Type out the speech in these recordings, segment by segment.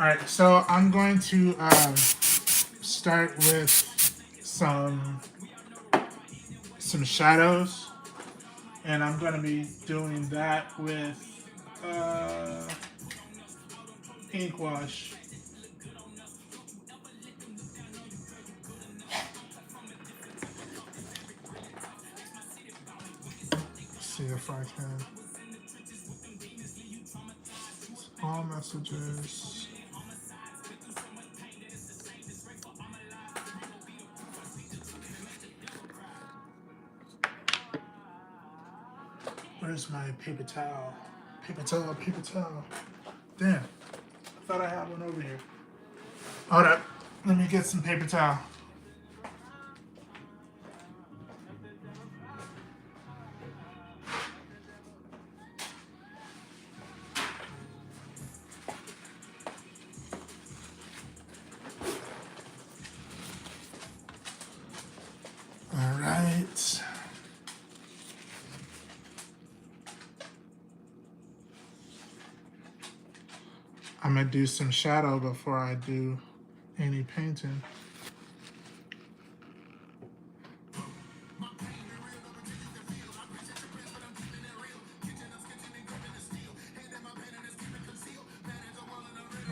All right, so I'm going to start with some some shadows, and I'm going to be doing that with uh, ink wash. Let's see if I can. All messages. Where's my paper towel? Paper towel, paper towel. Damn, I thought I had one over here. Hold up, let me get some paper towel. All right. I'm gonna do some shadow before I do any painting.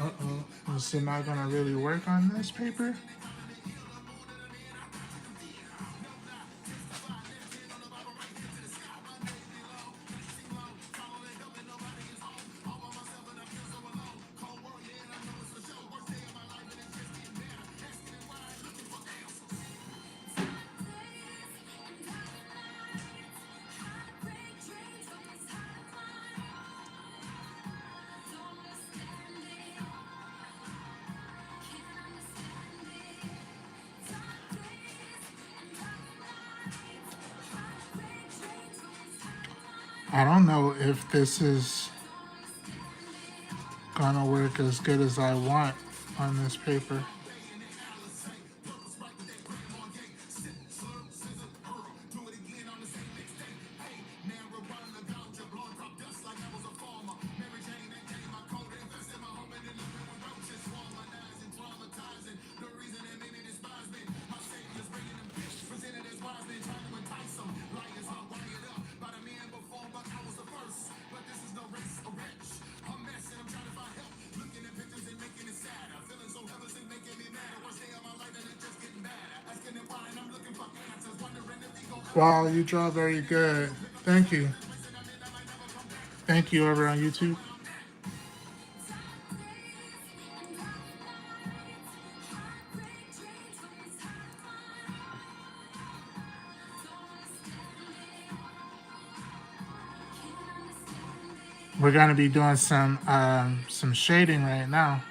Uh-oh. Is it not gonna really work on this paper? I don't know if this is gonna work as good as I want on this paper. Wow, you draw very good. Thank you. Thank you over on YouTube. We're gonna be doing some shading right now.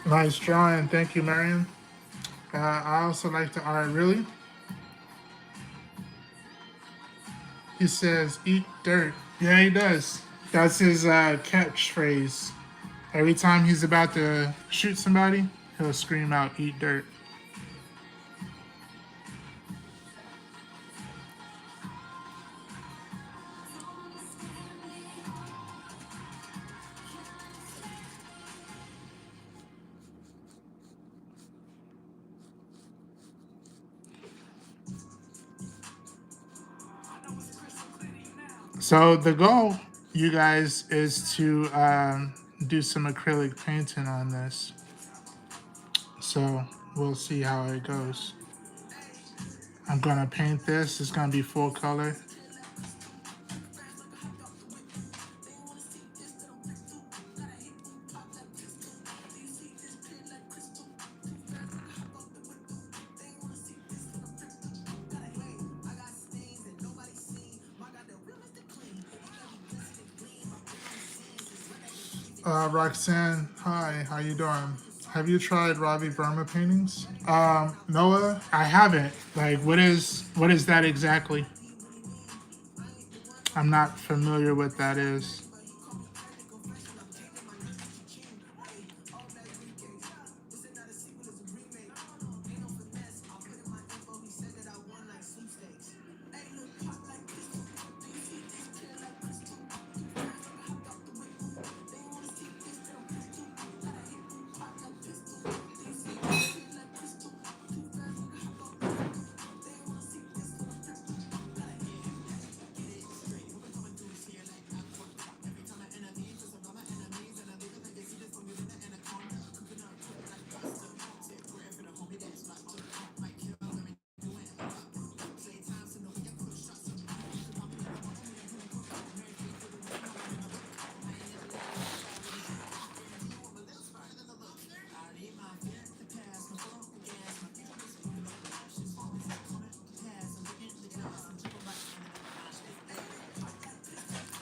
Nice drawing. Thank you, Marion. I also like the art, really. He says, eat dirt. Yeah, he does. That's his catchphrase. Every time he's about to shoot somebody, he'll scream out, eat dirt. So the goal, you guys, is to do some acrylic painting on this. So we'll see how it goes. I'm gonna paint this. It's gonna be full color. Roxanne, hi, how you doing? Have you tried Ravi Verma paintings? Noah, I haven't. Like, what is that exactly? I'm not familiar with that is.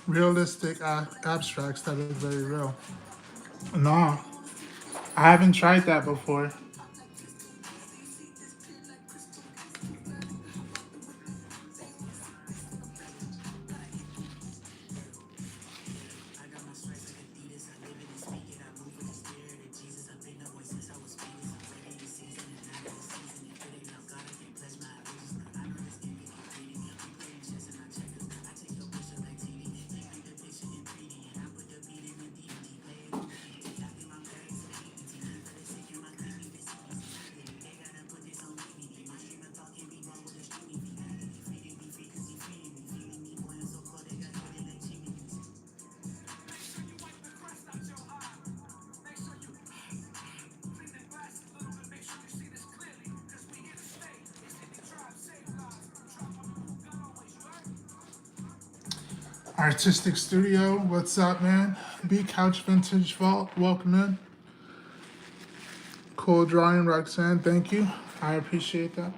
Realistic abstracts that is very real. No, I haven't tried that before. Artistic Studio, what's up, man? B Couch Vintage Vault, welcome in. Cool drawing, Roxanne, thank you. I appreciate that.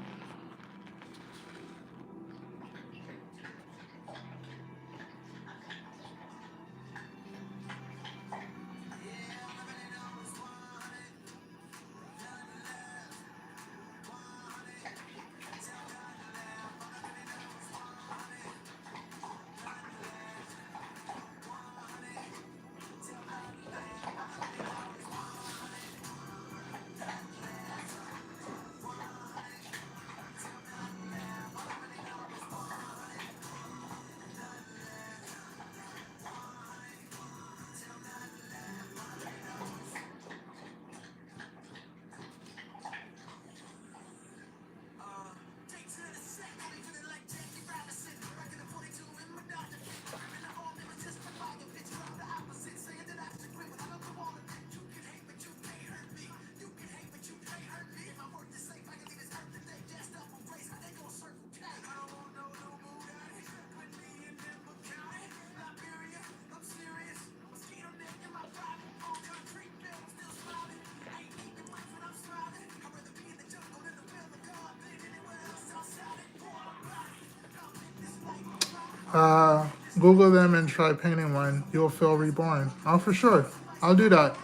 Uh, Google them and try painting one. You'll feel reborn. Oh, for sure. I'll do that.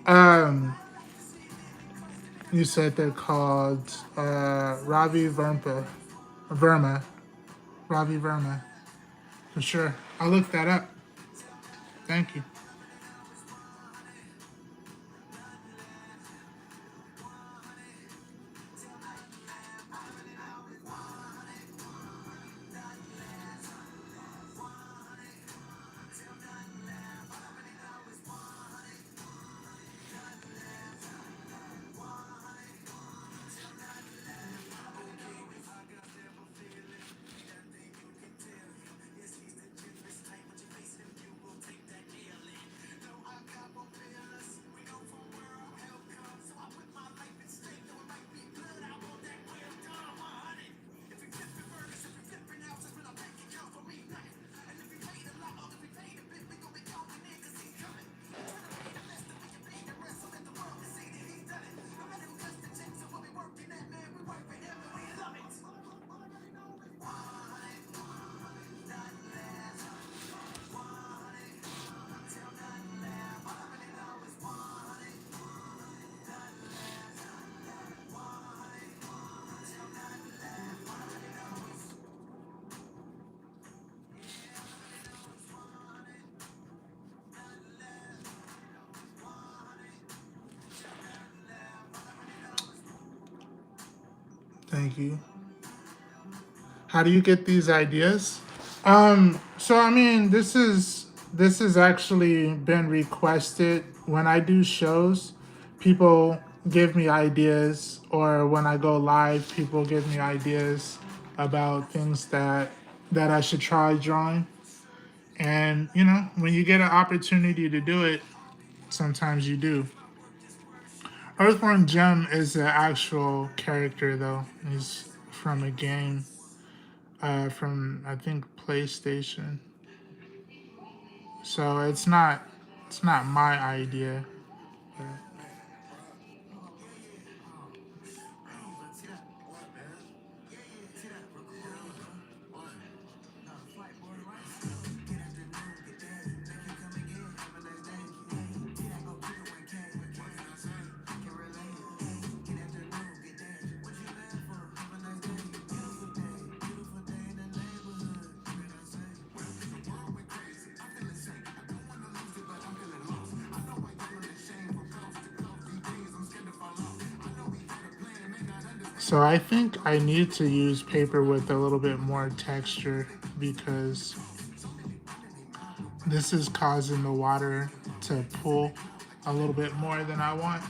Um, you said they're called Ravi Verma. Ravi Verma. For sure. I'll look that up. Thank you. Thank you. How do you get these ideas? So I mean, this has actually been requested when I do shows. People give me ideas, or when I go live, people give me ideas about things that I should try drawing. And you know, when you get an opportunity to do it, sometimes you do. Earthworm Jim is the actual character, though. He's from a game, from I think PlayStation. So it's not my idea. So I think I need to use paper with a little bit more texture because this is causing the water to pool a little bit more than I want.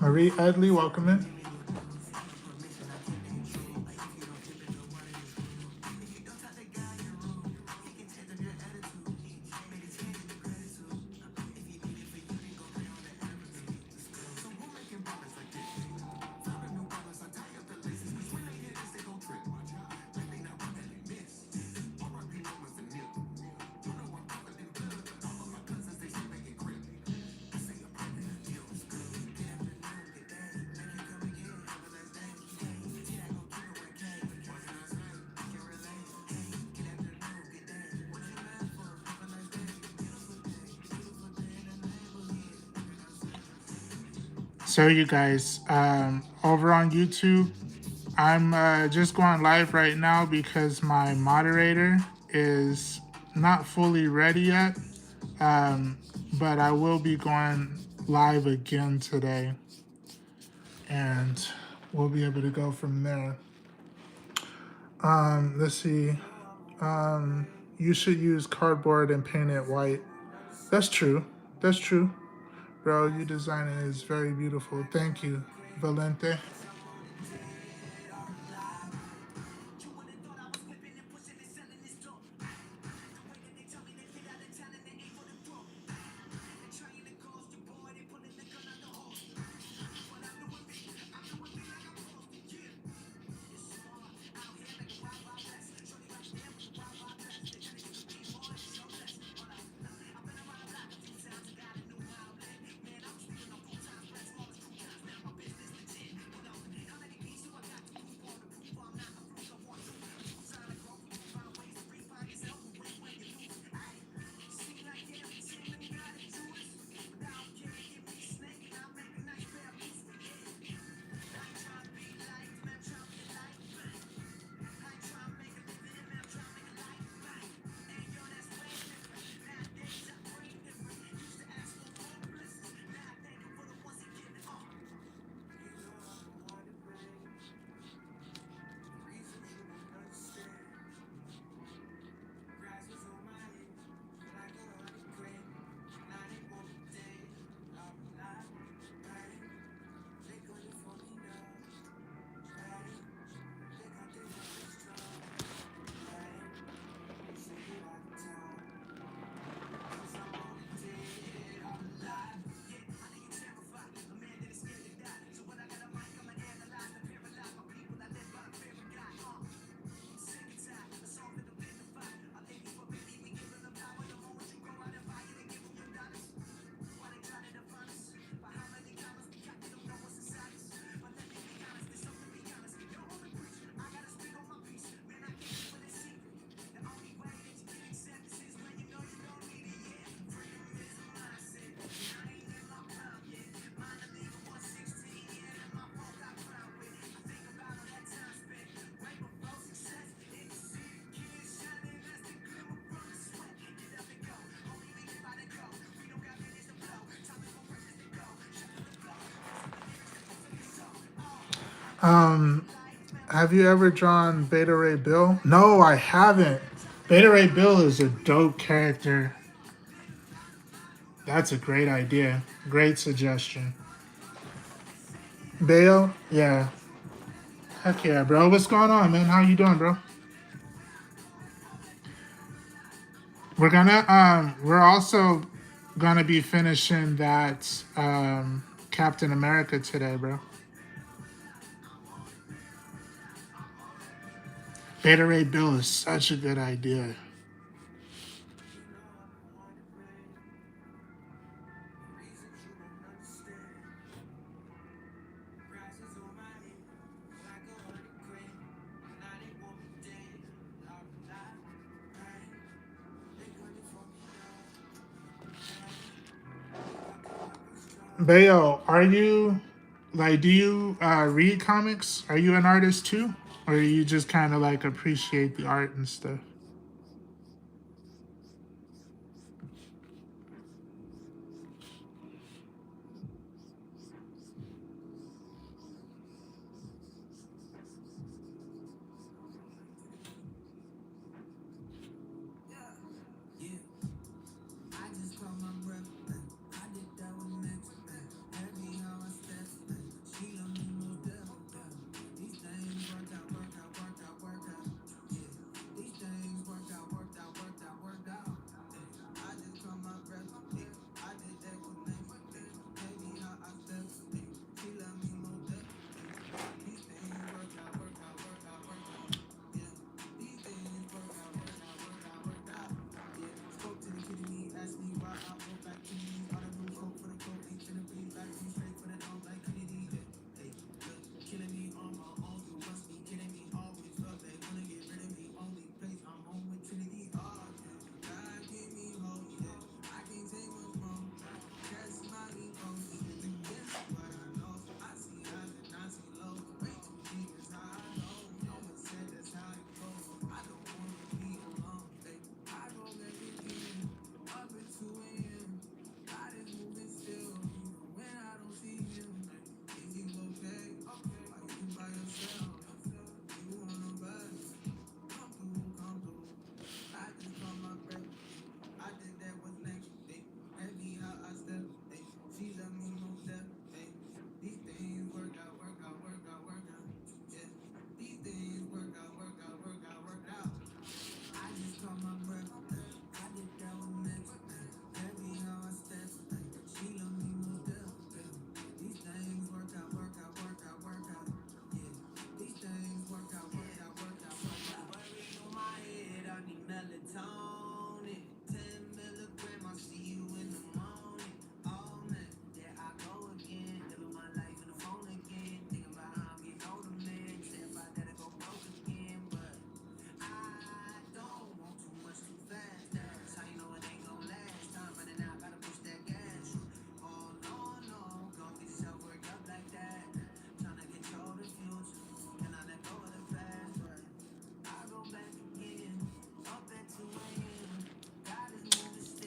Marie Edley, welcome in. So you guys, over on YouTube, I'm just going live right now because my moderator is not fully ready yet. Um, but I will be going live again today, and we'll be able to go from there. Let's see. You should use cardboard and paint it white. That's true. That's true. Bro, your design is very beautiful. Thank you, Valente. Um, have you ever drawn Beta Ray Bill? No, I haven't. Beta Ray Bill is a dope character. That's a great idea. Great suggestion. Bale? Yeah. Heck yeah, bro. What's going on, man? How you doing, bro? We're also gonna be finishing that Captain America today, bro. Beta Ray Bill is such a good idea. Bayo, are you like do you read comics? Are you an artist too? Or you just kind of like appreciate the art and stuff?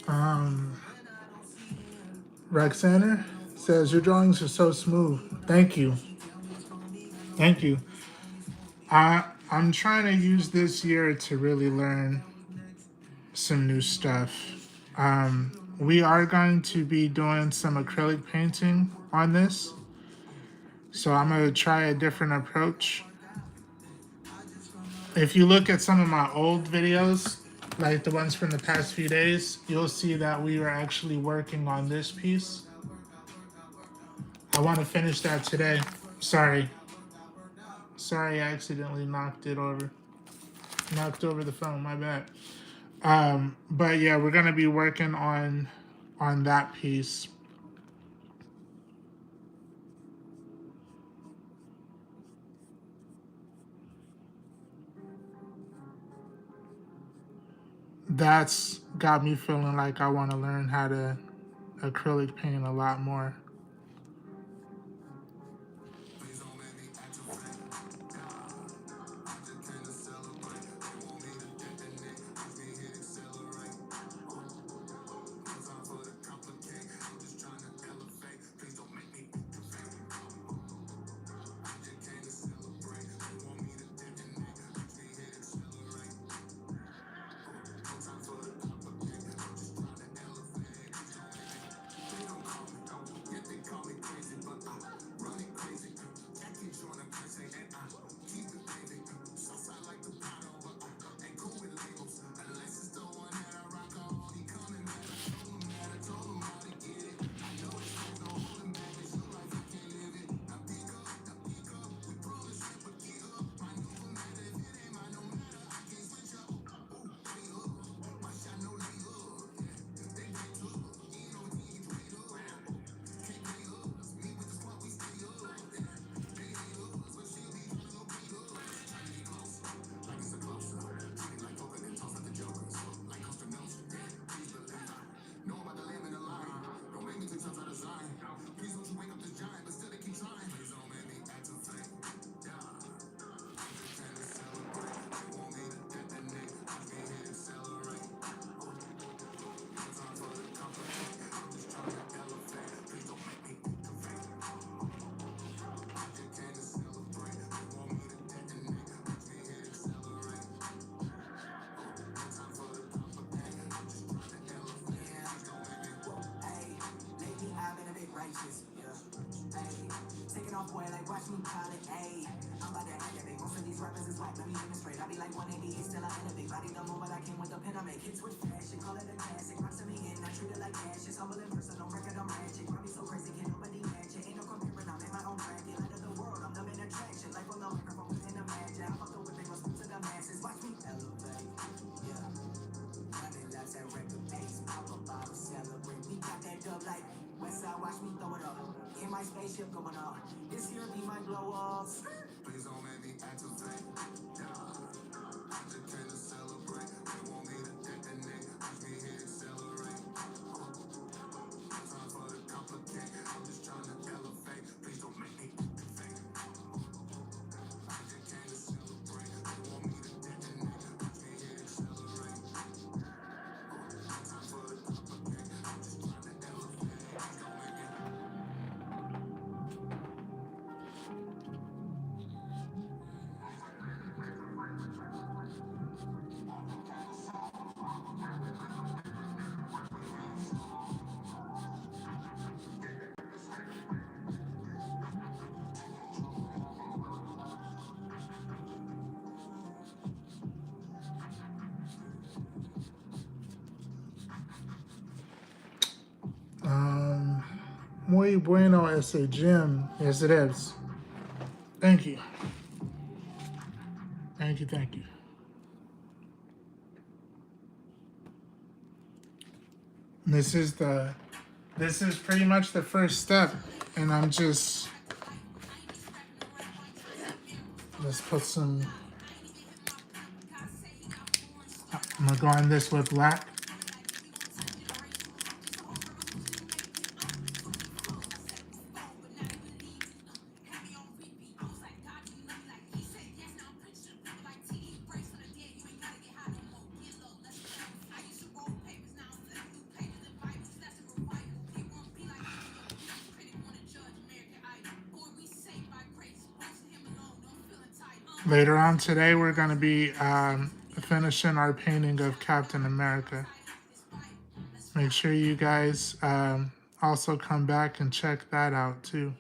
Um, Roxana says your drawings are so smooth. Thank you. Thank you. I'm trying to use this year to really learn some new stuff. We are going to be doing some acrylic painting on this, so I'm going to try a different approach. If you look at some of my old videos, like the ones from the past few days, you'll see that we were actually working on this piece. I want to finish that today. Sorry. Sorry, I accidentally knocked over the phone. My bad. But yeah, we're gonna be working on that piece. That's got me feeling like I want to learn how to acrylic paint a lot more. Muy bueno ese Jim. Yes, it is. Thank you. Thank you, thank you. This is pretty much the first step, and let's put some, I'm gonna go on this with black. Later on today, we're going to be finishing our painting of Captain America. Make sure you guys also come back and check that out too.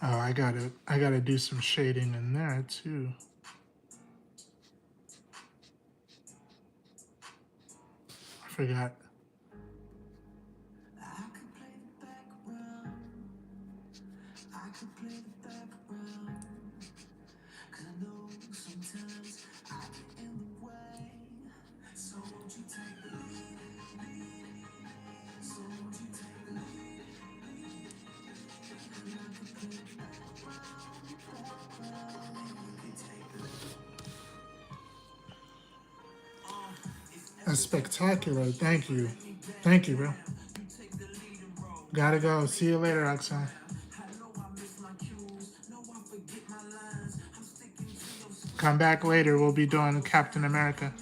Oh, I gotta do some shading in there too. I forgot. That's spectacular. Thank you. Thank you, bro. Gotta go. See you later, Roxanne. Come back later. We'll be doing Captain America.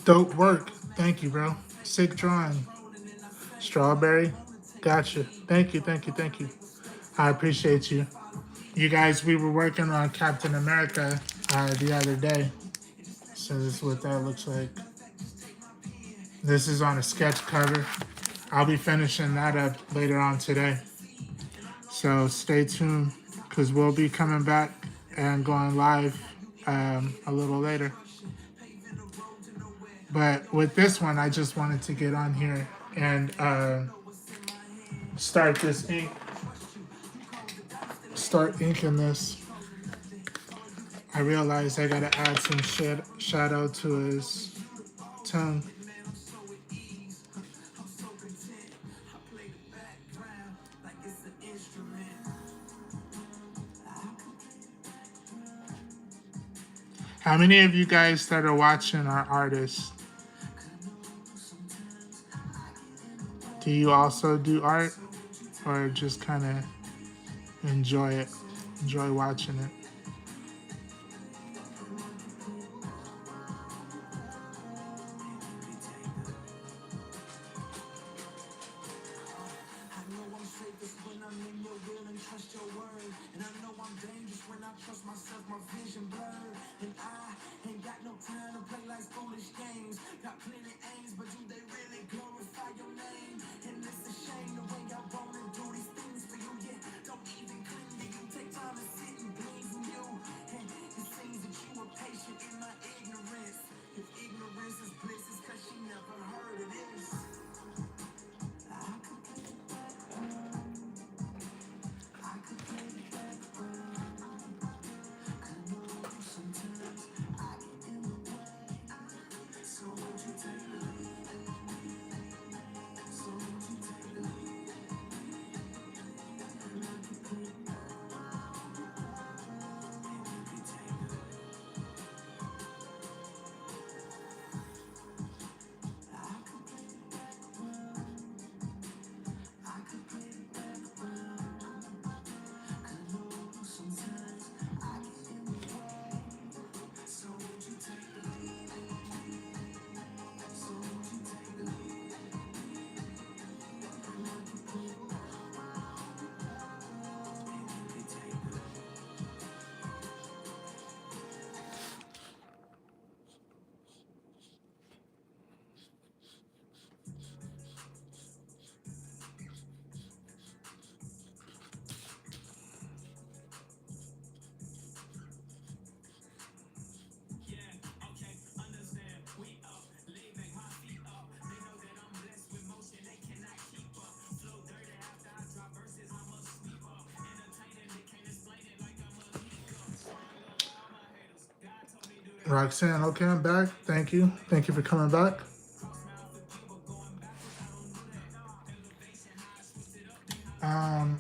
Dope work. Thank you, bro. Sick drawing. Strawberry. Gotcha. Thank you, thank you, thank you. I appreciate you. You guys, we were working on Captain America the other day. So this is what that looks like. This is on a sketch cover. I'll be finishing that up later on today. So stay tuned because we'll be coming back and going live a little later. But with this one, I just wanted to get on here and start this ink. Start inking this. I realized I gotta add some shadow to his tongue. How many of you guys that are watching are artists? Do you also do art or just kind of enjoy it? Enjoy watching it? Roxanne, okay, I'm back. Thank you. Thank you for coming back.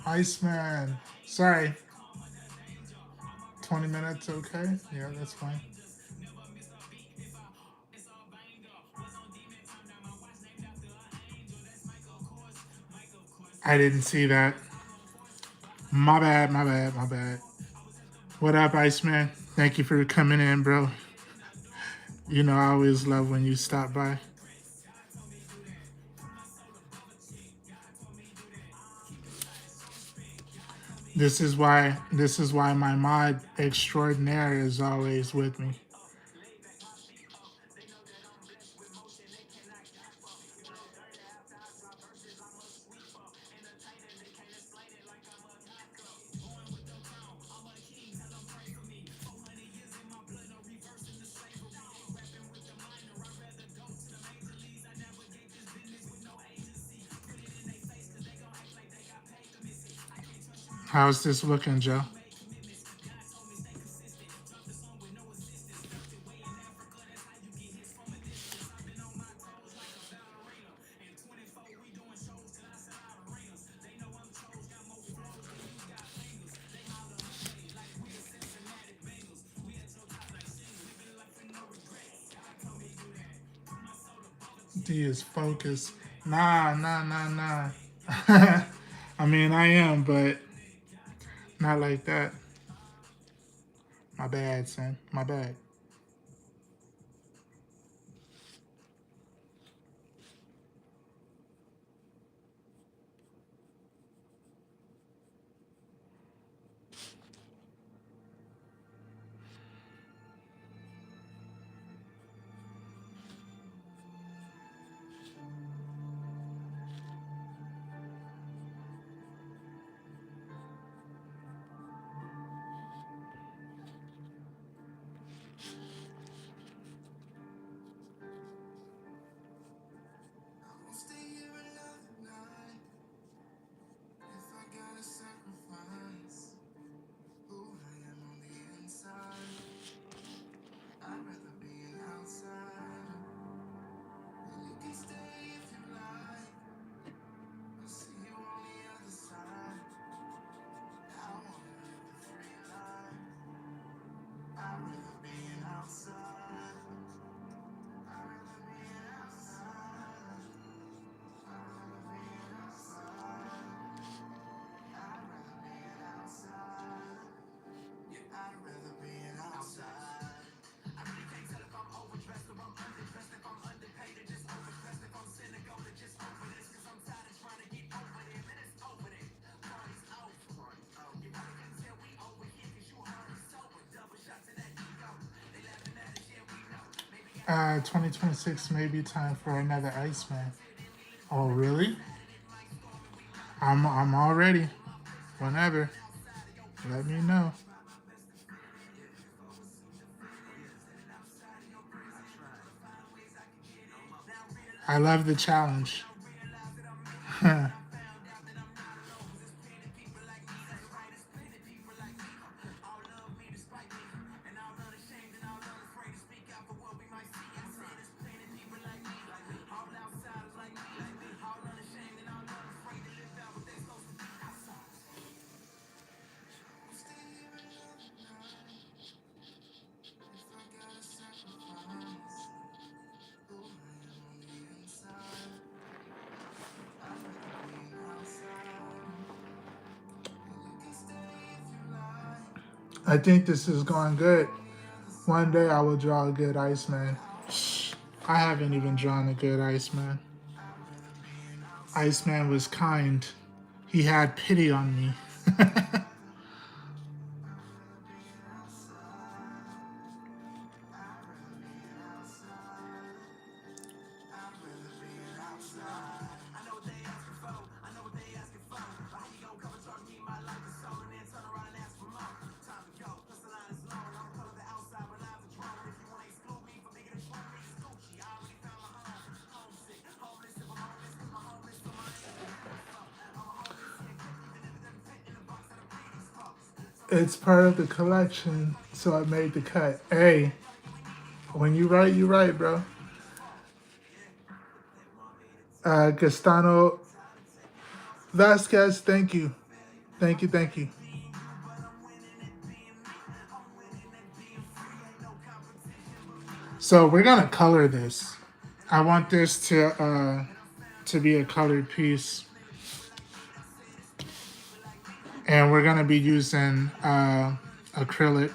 Iceman. Sorry. 20 minutes, okay? Yeah, that's fine. I didn't see that. My bad, my bad, my bad. What up, Iceman? Thank you for coming in, bro. You know, I always love when you stop by. This is why my mod extraordinaire is always with me. How's this looking, Joe? D is focused. Nah, nah, nah, nah. I mean, I am, but not like that. My bad, son. My bad. 2026 may be time for another Iceman. Oh, really? I'm all ready. Whenever. Let me know. I love the challenge. I think this is going good. One day I will draw a good Iceman. I haven't even drawn a good Iceman. Iceman was kind. He had pity on me. It's part of the collection, so I made the cut. Hey, when you write, bro. Gastano Vasquez, thank you. Thank you, thank you. So we're gonna color this. I want this to be a colored piece, and we're gonna be using acrylic.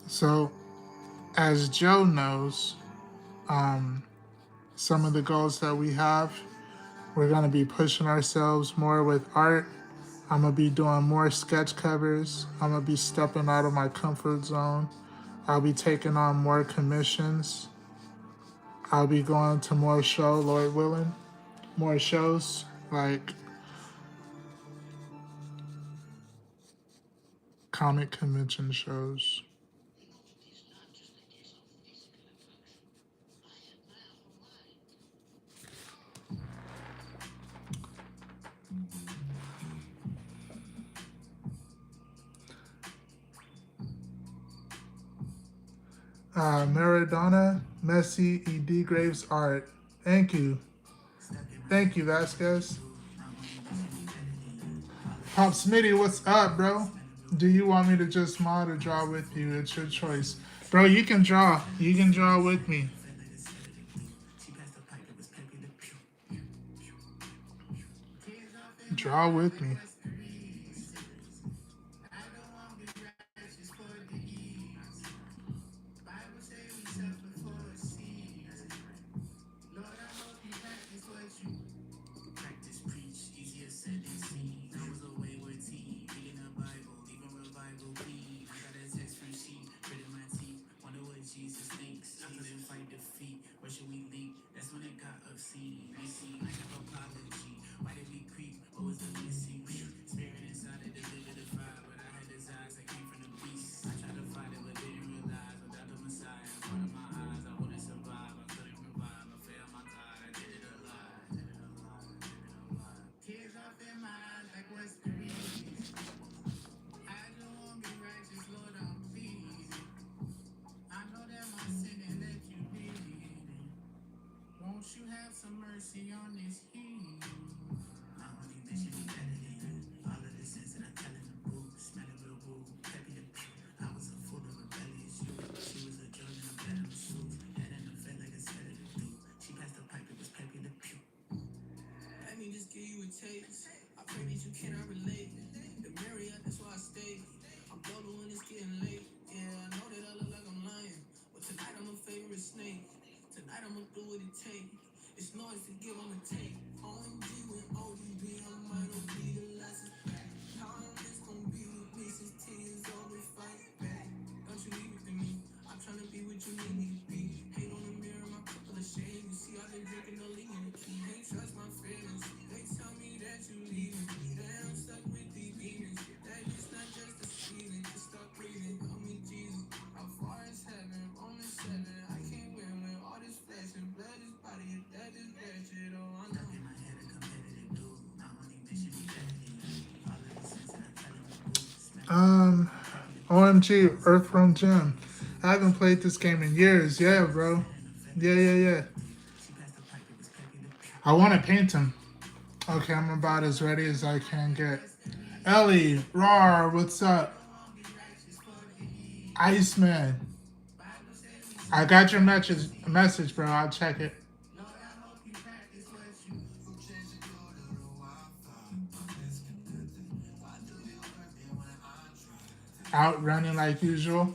So, as Joe knows, um, some of the goals that we have, we're gonna be pushing ourselves more with art. I'm gonna be doing more sketch covers. I'm gonna be stepping out of my comfort zone. I'll be taking on more commissions. I'll be going to more Lord willing, more shows like comic convention shows. Maradona, Messi, E.D. Graves art. Thank you. Thank you, Vasquez. Pop Smitty, what's up, bro? Do you want me to just mod or draw with you? It's your choice. Bro, you can draw. You can draw with me. Draw with me. Um, OMG, Earthworm Jim. I haven't played this game in years. Yeah, bro. Yeah. I want to paint him. Okay, I'm about as ready as I can get. Ellie, Rar, what's up? Iceman. I got your message, bro. I'll check it. Out running like usual.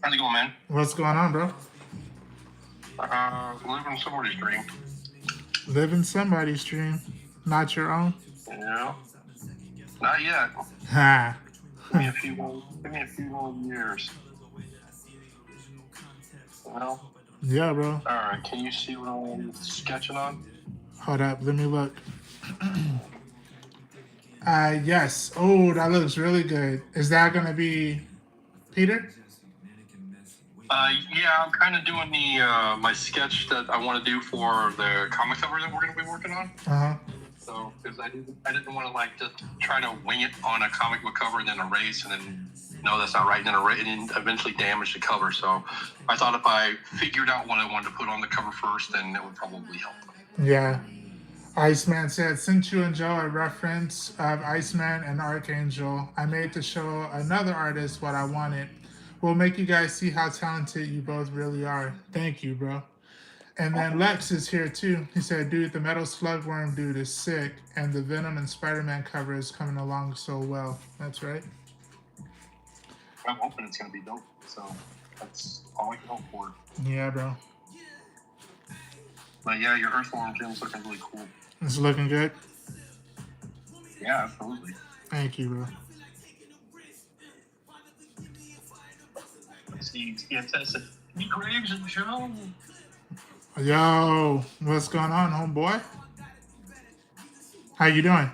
How's it going, man? What's going on, bro? Living somebody's dream. Living somebody's dream, not your own. Yeah. Not yet. Ha. Give me a few more years. Well. Yeah, bro. All right. Can you see what I'm sketching on? Hold up. Let me look. Yes. Oh, that looks really good. Is that gonna be Peter? Yeah, I'm kind of doing the my sketch that I want to do for the comic cover that we're going to be working on. So, because I didn't want to like just try to wing it on a comic book cover and then erase and then no, that's not right, and then eventually damage the cover. So, I thought if I figured out what I wanted to put on the cover first, then it would probably help. Yeah. Iceman said, since you and Joe a reference of Iceman and Archangel, I made to show another artist what I wanted. We'll make you guys see how talented you both really are. Thank you, bro. And then Lex is here too. He said, dude, the Metal Slugworm dude is sick, and the Venom and Spider-Man cover is coming along so well. That's right. I'm hoping it's going to be dope. So that's all I can hope for. Yeah, bro. But yeah, your Earthworm Jim's looking really cool. It's looking good? Yeah, absolutely. Thank you, bro. See, it says, "He Graves in the show." Yo, what's going on, homeboy? How you doing?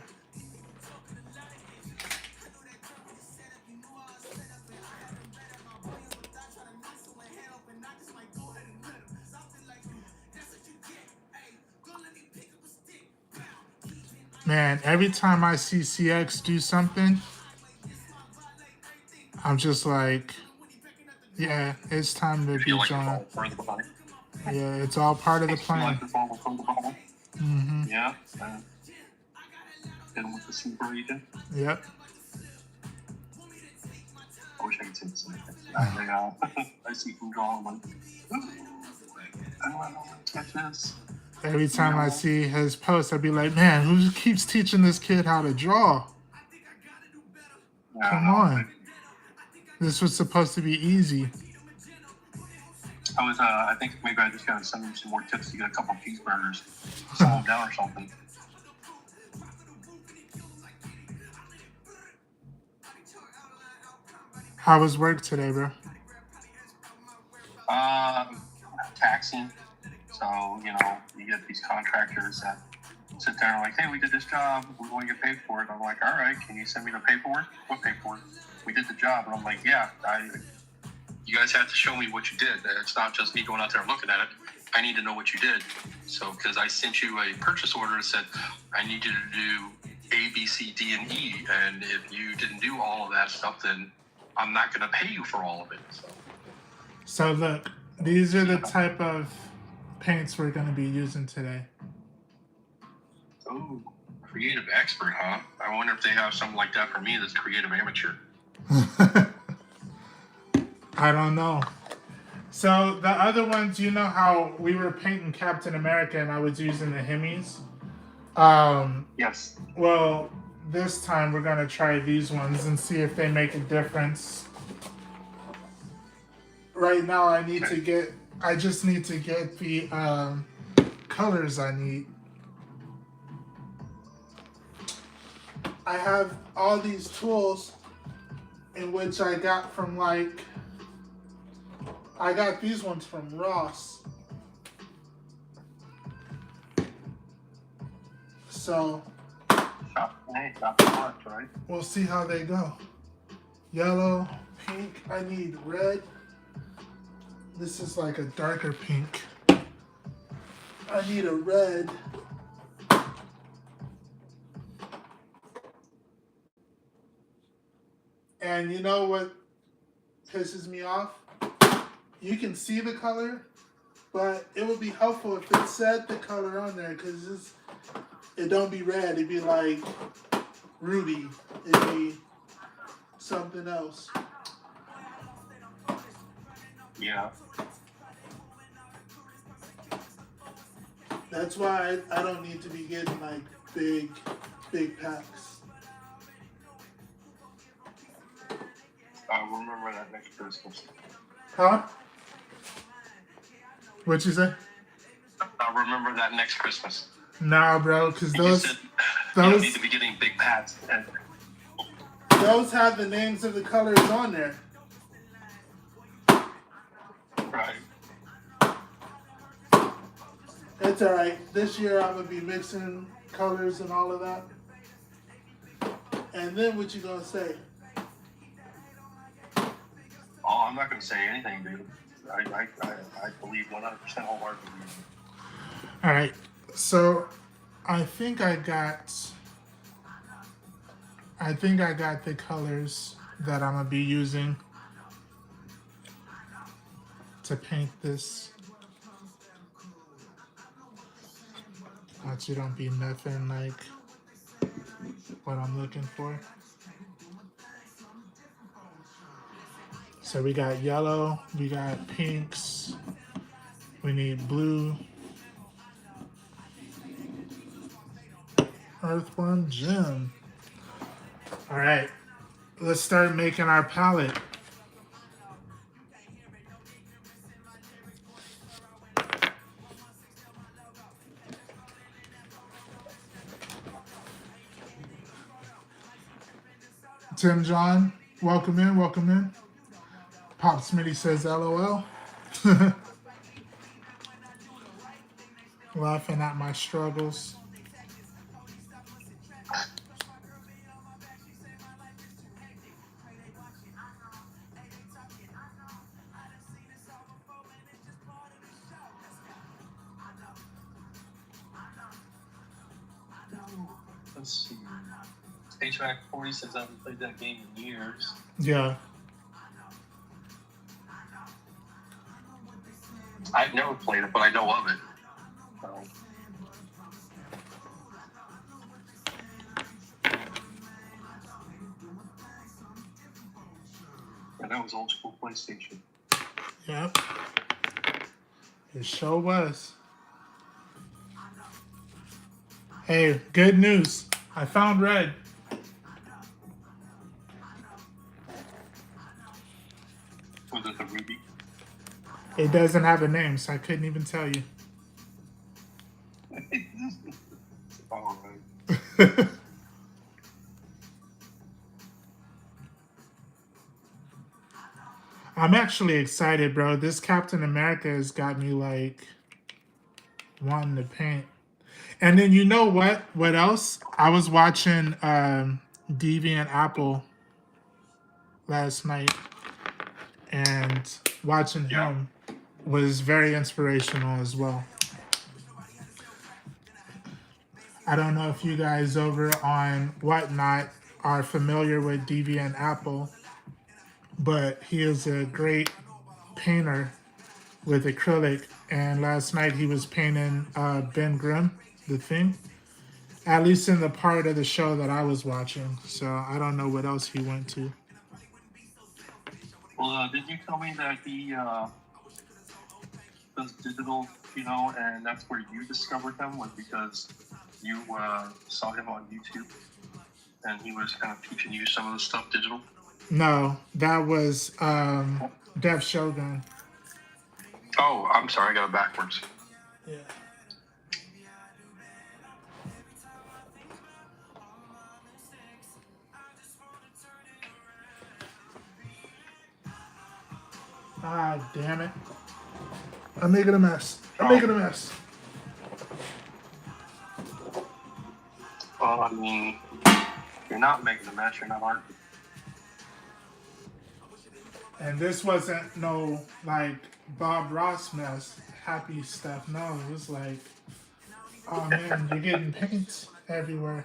Man, every time I see CX do something, I'm just like, yeah, it's time to be John. Yeah, it's all part of the plan. Mm-hmm. Yeah. Hit him with the super region. Yep. I wish I could say the same thing. I see him drawing one. I don't know how to catch this. Every time I see his post, I'd be like, man, who keeps teaching this kid how to draw? Come on. This was supposed to be easy. I think maybe I just gotta send him some more tips to get a couple of cheeseburgers, slow him down or something. How was work today, bro? Taxing. So, you get these contractors that sit there and like, hey, we did this job, we want to get paid for it. I'm like, all right, can you send me the paperwork? What paperwork? We did the job. And I'm like, yeah, you guys have to show me what you did. It's not just me going out there and looking at it. I need to know what you did. So, because I sent you a purchase order that said, I need you to do A, B, C, D, and E. And if you didn't do all of that stuff, then I'm not going to pay you for all of it. So look, These are the type of paints we're going to be using today. Oh, creative expert, huh? I wonder if they have something like that for me that's creative amateur. I don't know. So the other ones, you know how we were painting Captain America and I was using the Hemis? Yes. Well, this time we're going to try these ones and see if they make a difference. Right now I just need to get the colors I need. I have all these tools in which I got from I got these ones from Ross. So Not too much, right? we'll see how they go. Yellow, pink, I need red. This is like a darker pink. I need a red. And you know what pisses me off? You can see the color, but it would be helpful if it said the color on there, because it don't be red. It'd be like ruby. It'd be something else. Yeah. That's why I don't need to be getting like big packs. I'll remember that next Christmas. Huh? What'd you say? I'll remember that next Christmas. Nah, bro, because You said you don't need to be getting big pads. Those have the names of the colors on there. Right. It's alright. This year I'm gonna be mixing colors and all of that. And then what you gonna say? Oh, I'm not going to say anything, dude. I believe 100% wholeheartedly. Alright, so I think I got the colors that I'm gonna be using to paint this. Actually, don't be nothing like what I'm looking for. So we got yellow, we got pinks, we need blue. Earthworm Jim. All right, let's start making our palette. Tim John, welcome in, welcome in. Pop Smitty says LOL. Laughing at my struggles. Let's see. HVAC 40 says I haven't played that game in years. Yeah. I've never played it, but I know of it. So. And that was old school PlayStation. Yep. It sure was. Hey, good news. I found red. Was it the Ruby? It doesn't have a name, so I couldn't even tell you. All right. I'm actually excited, bro. This Captain America has got me like wanting to paint. And then you know what? What else? I was watching Deviant Apple last night, and watching him was very inspirational as well. I don't know if you guys over on Whatnot are familiar with Deviant Apple, but he is a great painter with acrylic, and last night he was painting Ben Grimm, the Thing. At least in the part of the show that I was watching. So I don't know what else he went to. Well, did you tell me that he does digital, and that's where you discovered him, was because you saw him on YouTube and he was kind of teaching you some of the stuff digital? No, that was Def Shogun. Oh, I'm sorry, I got it backwards. Yeah. Ah, damn it. I'm making a mess. I'm making a mess. Well, I mean, you're not making a mess, you're not arguing. And this wasn't no, like, Bob Ross mess, happy stuff. No, it was like, oh man, you're getting paint everywhere.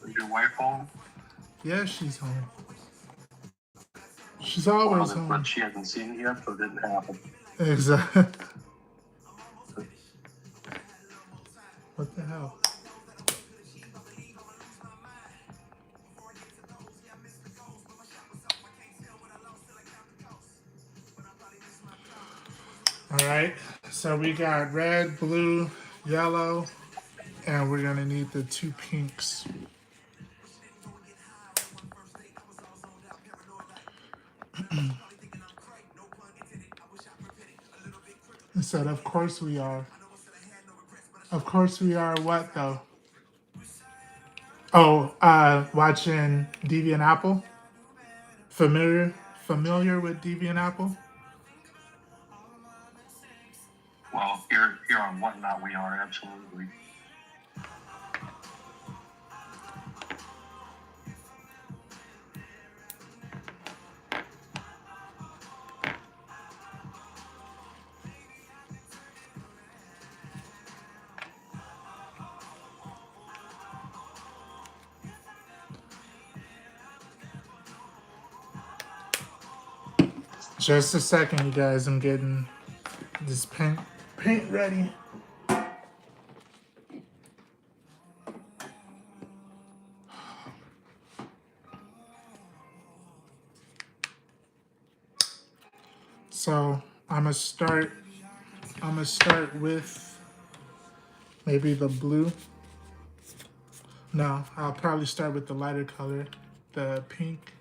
Is your wife home? Yeah, she's home. She's always home. But she hasn't seen it yet, so it didn't happen. Exactly. What the hell? All right, so we got red, blue, yellow, and we're gonna need the 2 pinks. I said, of course we are. Of course we are what, though? Oh, watching Deviant Apple? Familiar with Deviant Apple? Well, here on Whatnot we are, absolutely. Just a second, you guys. I'm getting this paint ready. So I'm gonna start with maybe the blue. No, I'll probably start with the lighter color, the pink.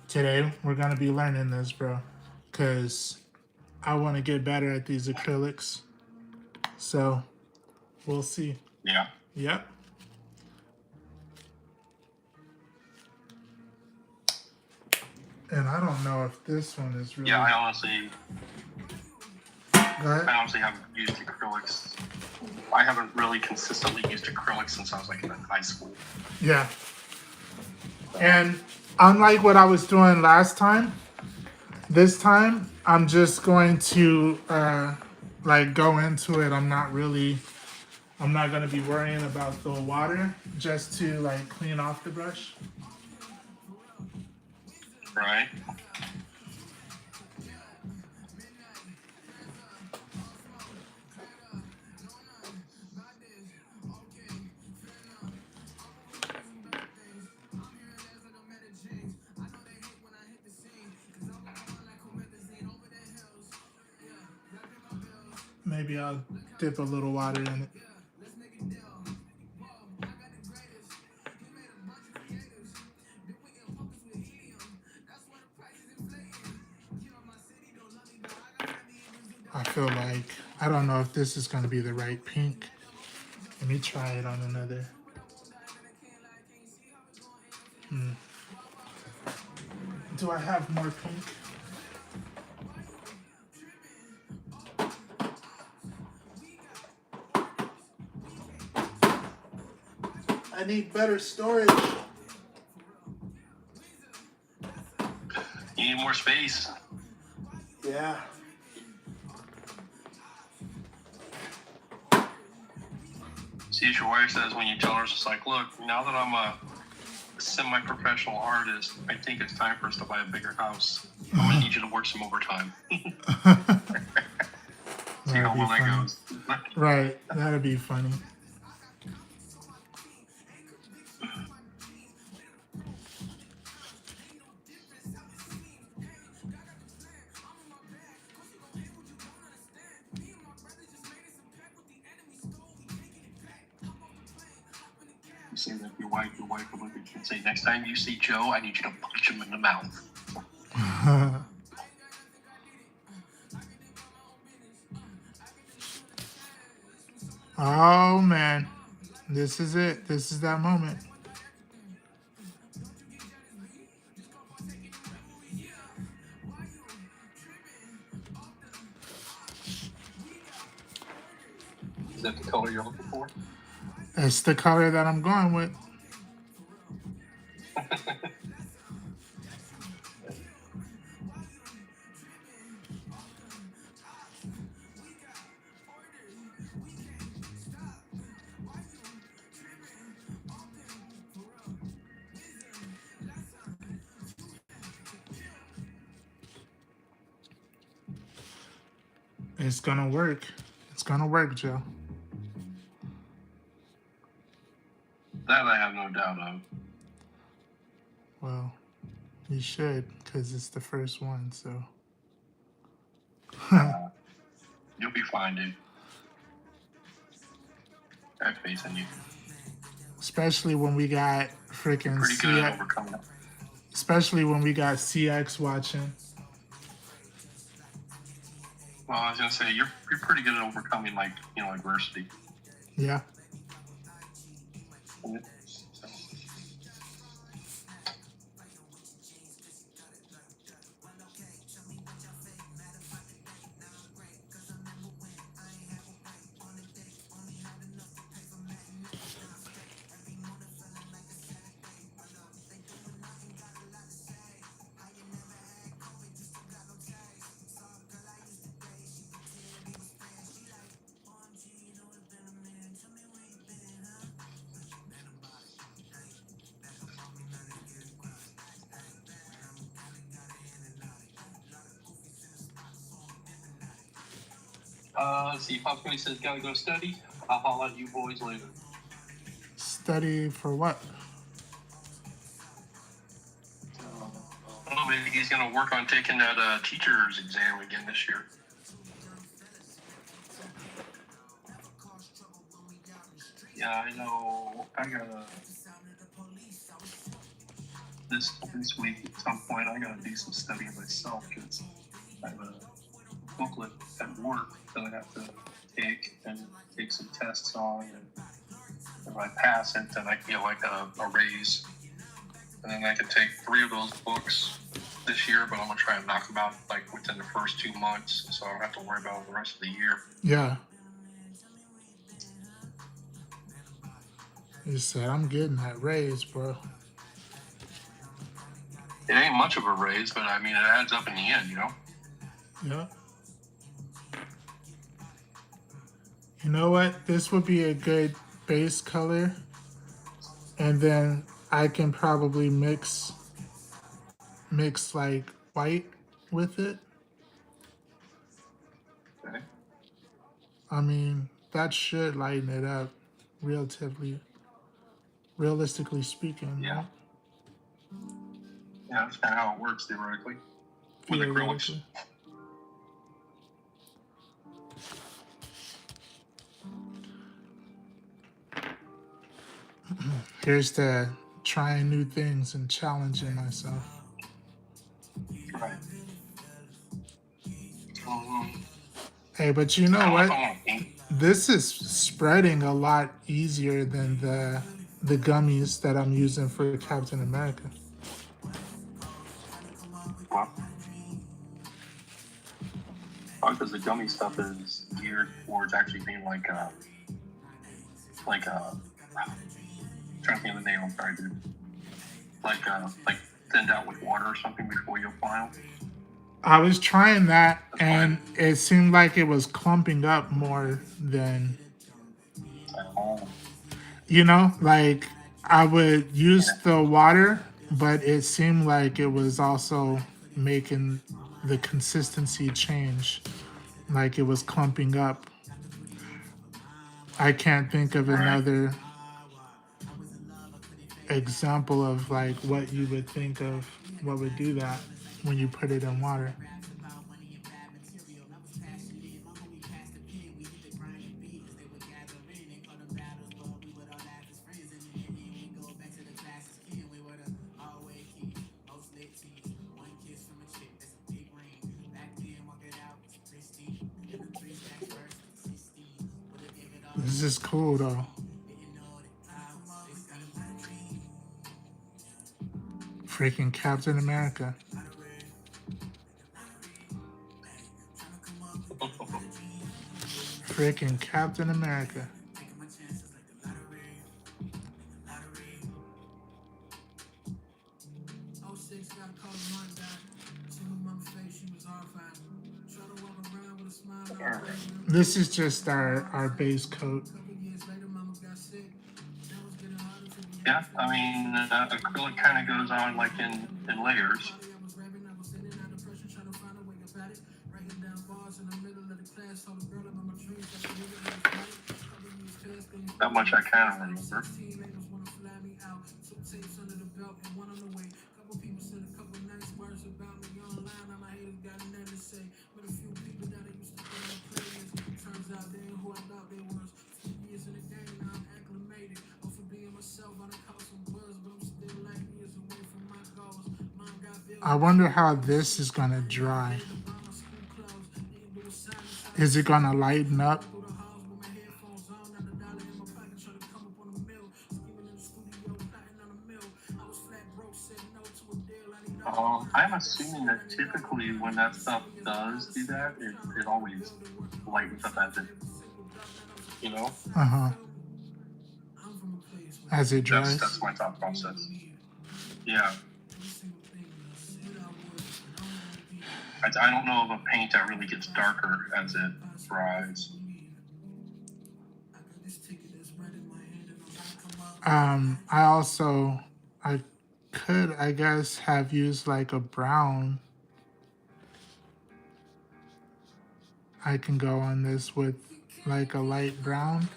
Today we're gonna be learning this, bro, because I want to get better at these acrylics. So we'll see. Yeah. Yep. And I don't know if this one is really. Yeah, I honestly haven't used acrylics. I haven't really consistently used acrylics since I was like in high school. Yeah. And unlike what I was doing last time, this time I'm just going to like go into it. I'm not going to be worrying about the water, just to like clean off the brush. Right. Maybe I'll dip a little water in it. I feel like, I don't know if this is going to be the right pink. Let me try it on another. Do I have more pink? I need better storage. You need more more space. Yeah. See what your wife says when you tell her, it's just like, look, now that I'm a semi-professional artist, I think it's time for us to buy a bigger house. I'm gonna need you to work some overtime. See how well that goes. Right, that'd be funny. You say that your wife will look at you and say, next time you see Joe, I need you to punch him in the mouth. Oh man, this is it. This is that moment. Is that the color you're looking for? It's the color that I'm going with. It's gonna work. It's gonna work, Joe. That I have no doubt of. Well, you should, because it's the first one, so. You'll be fine, dude. I have faith in you. Especially when we got freaking Pretty good at CX. overcoming it. Especially when we got CX watching. Well, I was gonna say you're pretty good at overcoming adversity. Yeah. Let's see. Pop Squatty says, gotta go study. I'll holler at you boys later. Study for what? Well, maybe he's gonna work on taking that teacher's exam again this year. Yeah, I know. I gotta this week at some point. I gotta do some studying myself because I have a booklet at work that I have to take some tests on, and if I pass it, then I get like a raise, and then I can take 3 of those books this year. But I'm gonna try and knock them out like within the first 2 months, so I don't have to worry about it the rest of the year. Yeah. You said, I'm getting that raise, bro. It ain't much of a raise, but I mean, it adds up in the end, you know? Yeah. You know what? This would be a good base color. And then I can probably mix like white with it. Okay. I mean, that should lighten it up realistically speaking. Yeah. Right? Yeah, that's kind of how it works theoretically. With acrylics. Theoretically. Here's to trying new things and challenging myself. Right. Hey, but you know what? This is spreading a lot easier than the gummies that I'm using for Captain America. Because the gummy stuff is geared towards actually being like I'm trying to think of the name. I'm sorry, dude. Like thinned out with water or something before you apply them? I was trying that, That's and fine. it seemed like it was clumping up more than, Oh, like I would use yeah. the water, but it seemed like it was also making the consistency change, like it was clumping up. I can't think of Right. another example of like what you would think of what would do that when you put it in water. This is cool though. Freaking Captain America. Freaking Captain America. All right. This is just our base coat. Yeah, I mean, acrylic kind of goes on like in layers. That much I kind of remember. I wonder how this is gonna dry. Is it gonna lighten up? I'm assuming that typically when that stuff does do that, it always lightens up as it, you know. Uh-huh. As it dries. That's my thought process. Yeah. I don't know of a paint that really gets darker as it dries. I could, I guess, have used like a brown. I can go on this with like a light brown.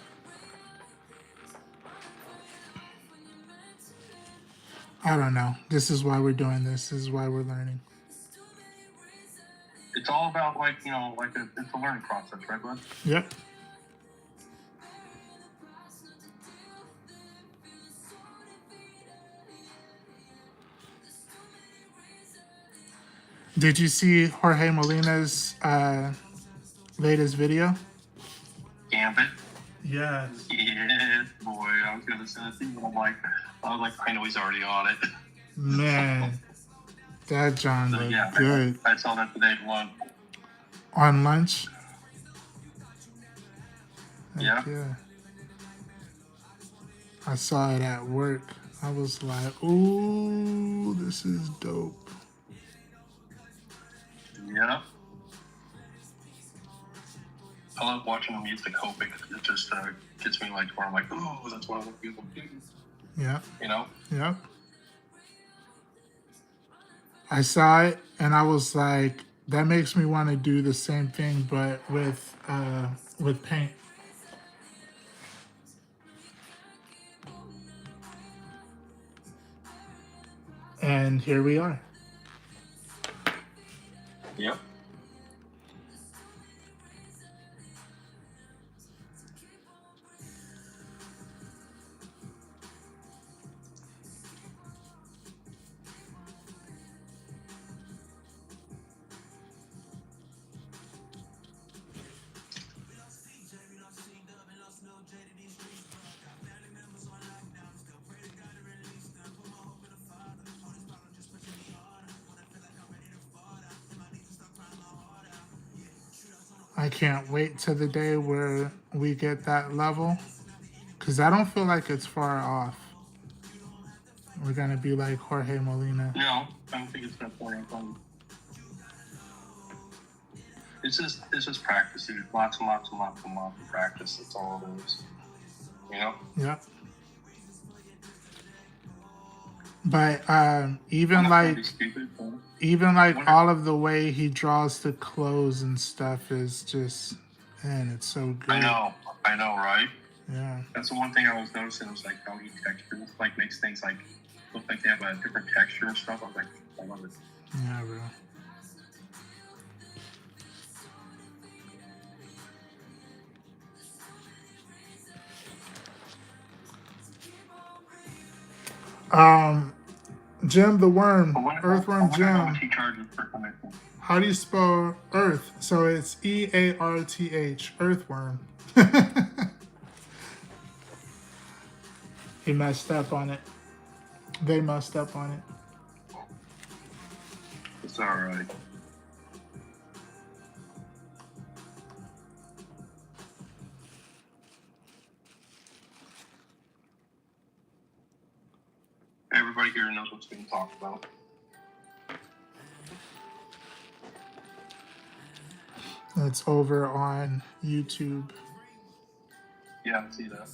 I don't know. This is why we're doing this. This is why we're learning. It's all about like it's a learning process, right, bud? Yep. Did you see Jorge Molina's latest video? Gambit. Yes. Yes, boy. I was gonna send it to you, but I was like, I know he's already on it. Man, that John So, looked yeah, good. I saw that today at lunch. On lunch? Yeah. Yeah. I saw it at work. I was like, ooh, this is dope. Yeah. I love watching him use the Copic. It just gets me like where I'm like, oh, that's what I want to do. Yeah. You know? Yep. I saw it and I was like, that makes me want to do the same thing, but with paint. And here we are. Yep. I can't wait to the day where we get that level because I don't feel like it's far off. We're gonna be like Jorge Molina. No, I don't think it's gonna pour out on. It's just practice, dude. Lots and lots and lots and lots of practice. That's all it is. You know? Yeah. But even I'm not trying to like be stupid, but even like wonder- all of the way he draws the clothes and stuff is just, man, it's so good. I know, right? Yeah. That's the one thing I was noticing was like how he textures, like makes things like look like they have a different texture and stuff. I was like, I love it. Yeah, bro. Jim the Worm, Earthworm I wonder how Jim. much he charges per commission. How do you spell Earth? So it's EARTH, Earthworm. He messed up on it. They messed up on it. It's all right. Everybody here knows what's being talked about. It's over on YouTube. Yeah, I see that.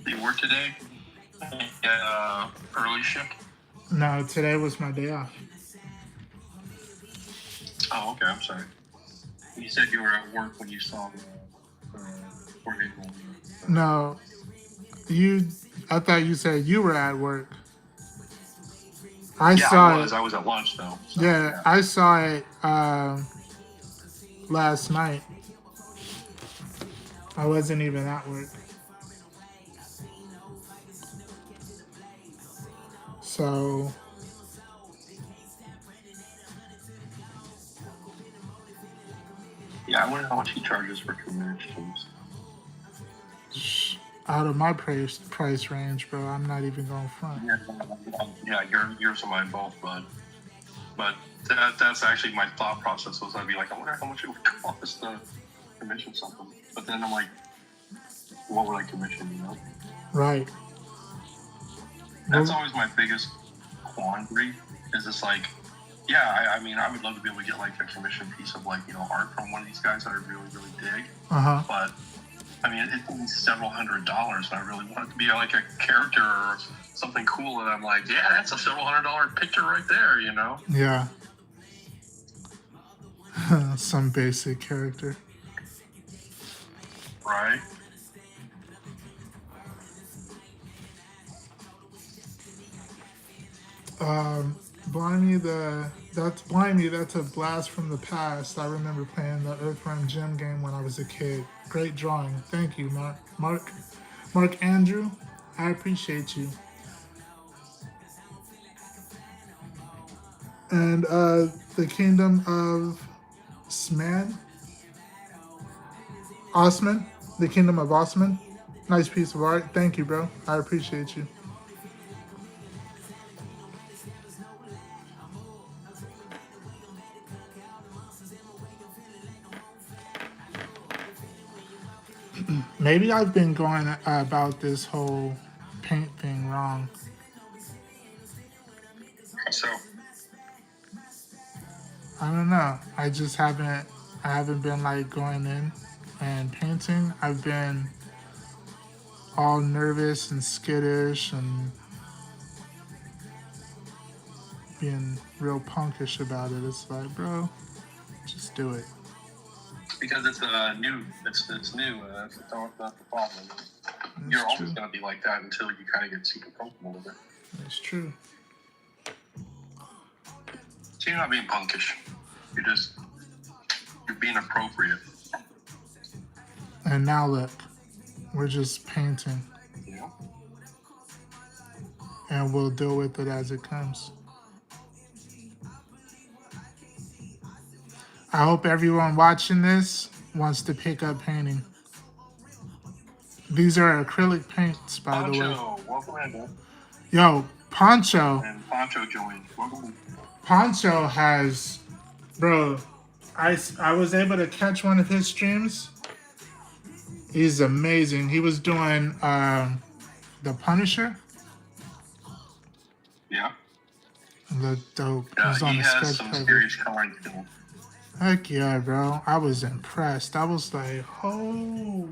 Do you work today? Early shift? No, today was my day off. Oh, okay. I'm sorry. You said you were at work when you saw the tornado. No, I thought you said you were at work. I saw it. I was at lunch though. So, Yeah, I saw it last night. I wasn't even at work. So yeah, I wonder how much he charges for 2 minutes, please. out of my price range, bro. I'm not even going front. Yeah, yours and mine both, but that's actually my thought process. Was I'd be like, I wonder how much it would cost to commission something. But then I'm like, what would I commission? You know? Right. That's always my biggest quandary. Is just like, yeah, I mean, I would love to be able to get like a commission piece of like art from one of these guys that I really dig. But I mean, it's several $100s, and I really want it to be like a character or something cool. And I'm like, yeah, that's a several $100 picture right there, you know? Yeah. Some basic character. Right. Blimey, that's a blast from the past. I remember playing the Earthworm Jim game when I was a kid. Great drawing. Thank you, Mark Andrew. I appreciate you. And the Kingdom of Osman. The Kingdom of Osman. Nice piece of art. Thank you, bro. I appreciate you. Maybe I've been going about this whole paint thing wrong. So I don't know. I haven't been like going in and painting. I've been all nervous and skittish and being real punkish about it. It's like, bro, just do it. because it's new, it's new. That's the problem. You're always going to be like that until you kind of get super comfortable with it. That's true. So you're not being punkish. You're being appropriate. And now look. We're just painting, Yeah. and we'll deal with it as it comes. I hope everyone watching this wants to pick up painting. These are acrylic paints, by the way. Poncho, welcome in, man. Yo, Poncho. And Poncho joined. Welcome in. Poncho has, bro, I was able to catch one of his streams. He's amazing. He was doing the Punisher. Yeah. Looked dope. He Yeah, was he on a has sketch some cover. serious coloring skill. Heck yeah, bro. I was impressed. I was like, oh,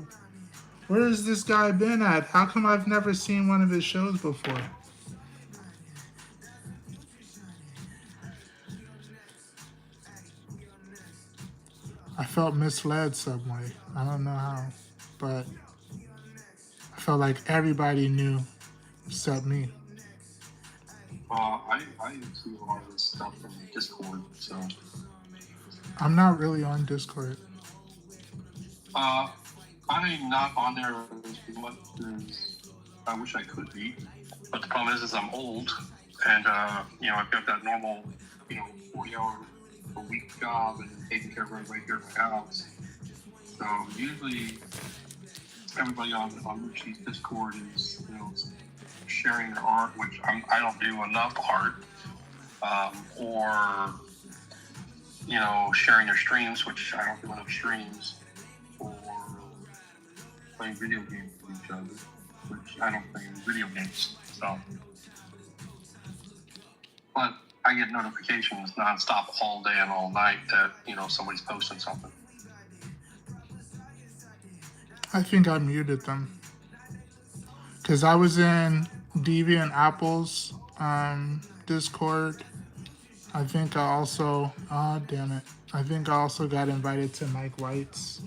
where has this guy been at? How come I've never seen one of his shows before? I felt misled some way. I don't know how, but I felt like everybody knew except me. I see a lot of this stuff from Discord, so. I'm not really on Discord. I'm not on there as much as I wish I could be. But the problem is I'm old, and I've got that normal, 40-hour a week job and taking care of everybody here at my house. So usually everybody on Richie's Discord is, sharing their art, which I don't do enough art, or sharing their streams, which I don't do enough streams, or playing video games with each other, which I don't play video games. So, but I get notifications nonstop all day and all night that somebody's posting something. I think I muted them because I was in Deviant Apple's Discord. I think I also, damn it. I think I also got invited to Mike White's.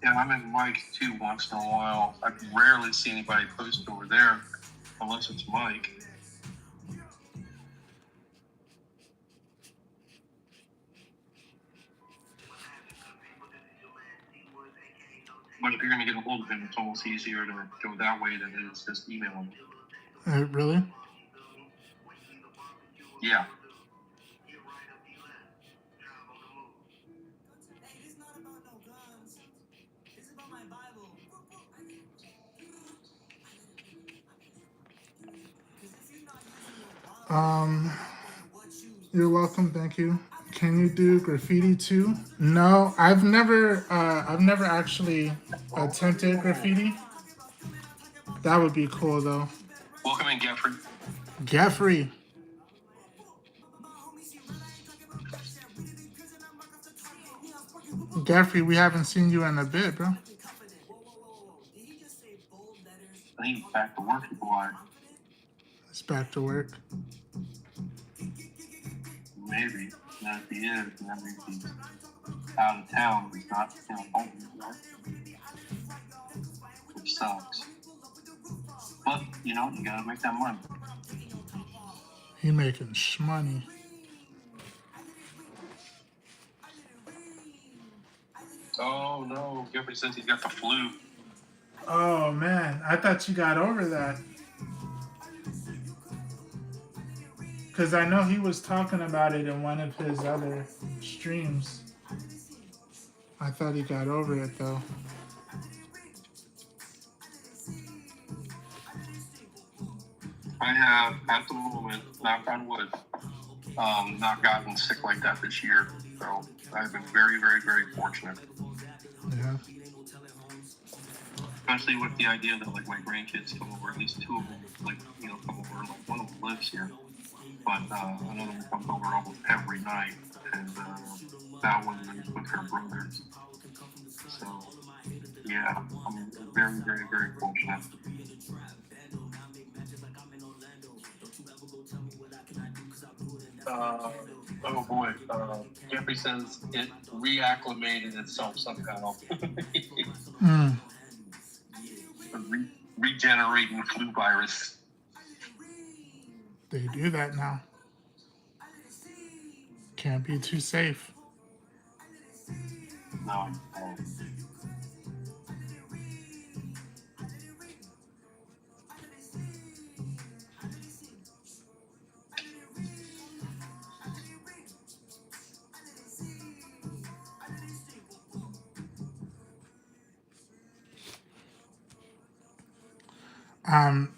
Yeah, I'm in Mike too once in a while. I rarely see anybody post over there unless it's Mike. But if you're going to get a hold of him, it's almost easier to go that way than it is just emailing. Really? Yeah. You're welcome. Thank you. Can you do graffiti too? No, I've never actually attempted graffiti. That would be cool though. Welcome in, Jeffrey. Jeffrey. Jeffrey, we haven't seen you in a bit, bro. I think he's back to work, boy. It's back to work. Maybe. And if he is, then that means he's out of town. He's not home anymore. Which sucks. But, you gotta make that money. He making shmoney. Oh, no. Jeffrey says he's got the flu. Oh, man. I thought you got over that. Because I know he was talking about it in one of his other streams. I thought he got over it, though. I have, at the moment, knock on wood, not gotten sick like that this year. So I've been very, very, very fortunate. Yeah. Especially with the idea that, like, my grandkids come over, at least two of them, come over. Like, one of them lives here. But another one comes over almost every night. And that one lives with her brothers. So, yeah, I'm very, very, very fortunate. Oh boy, Jeffrey says it reacclimated itself somehow. Regenerating flu virus. They do that now. Can't be too safe. No.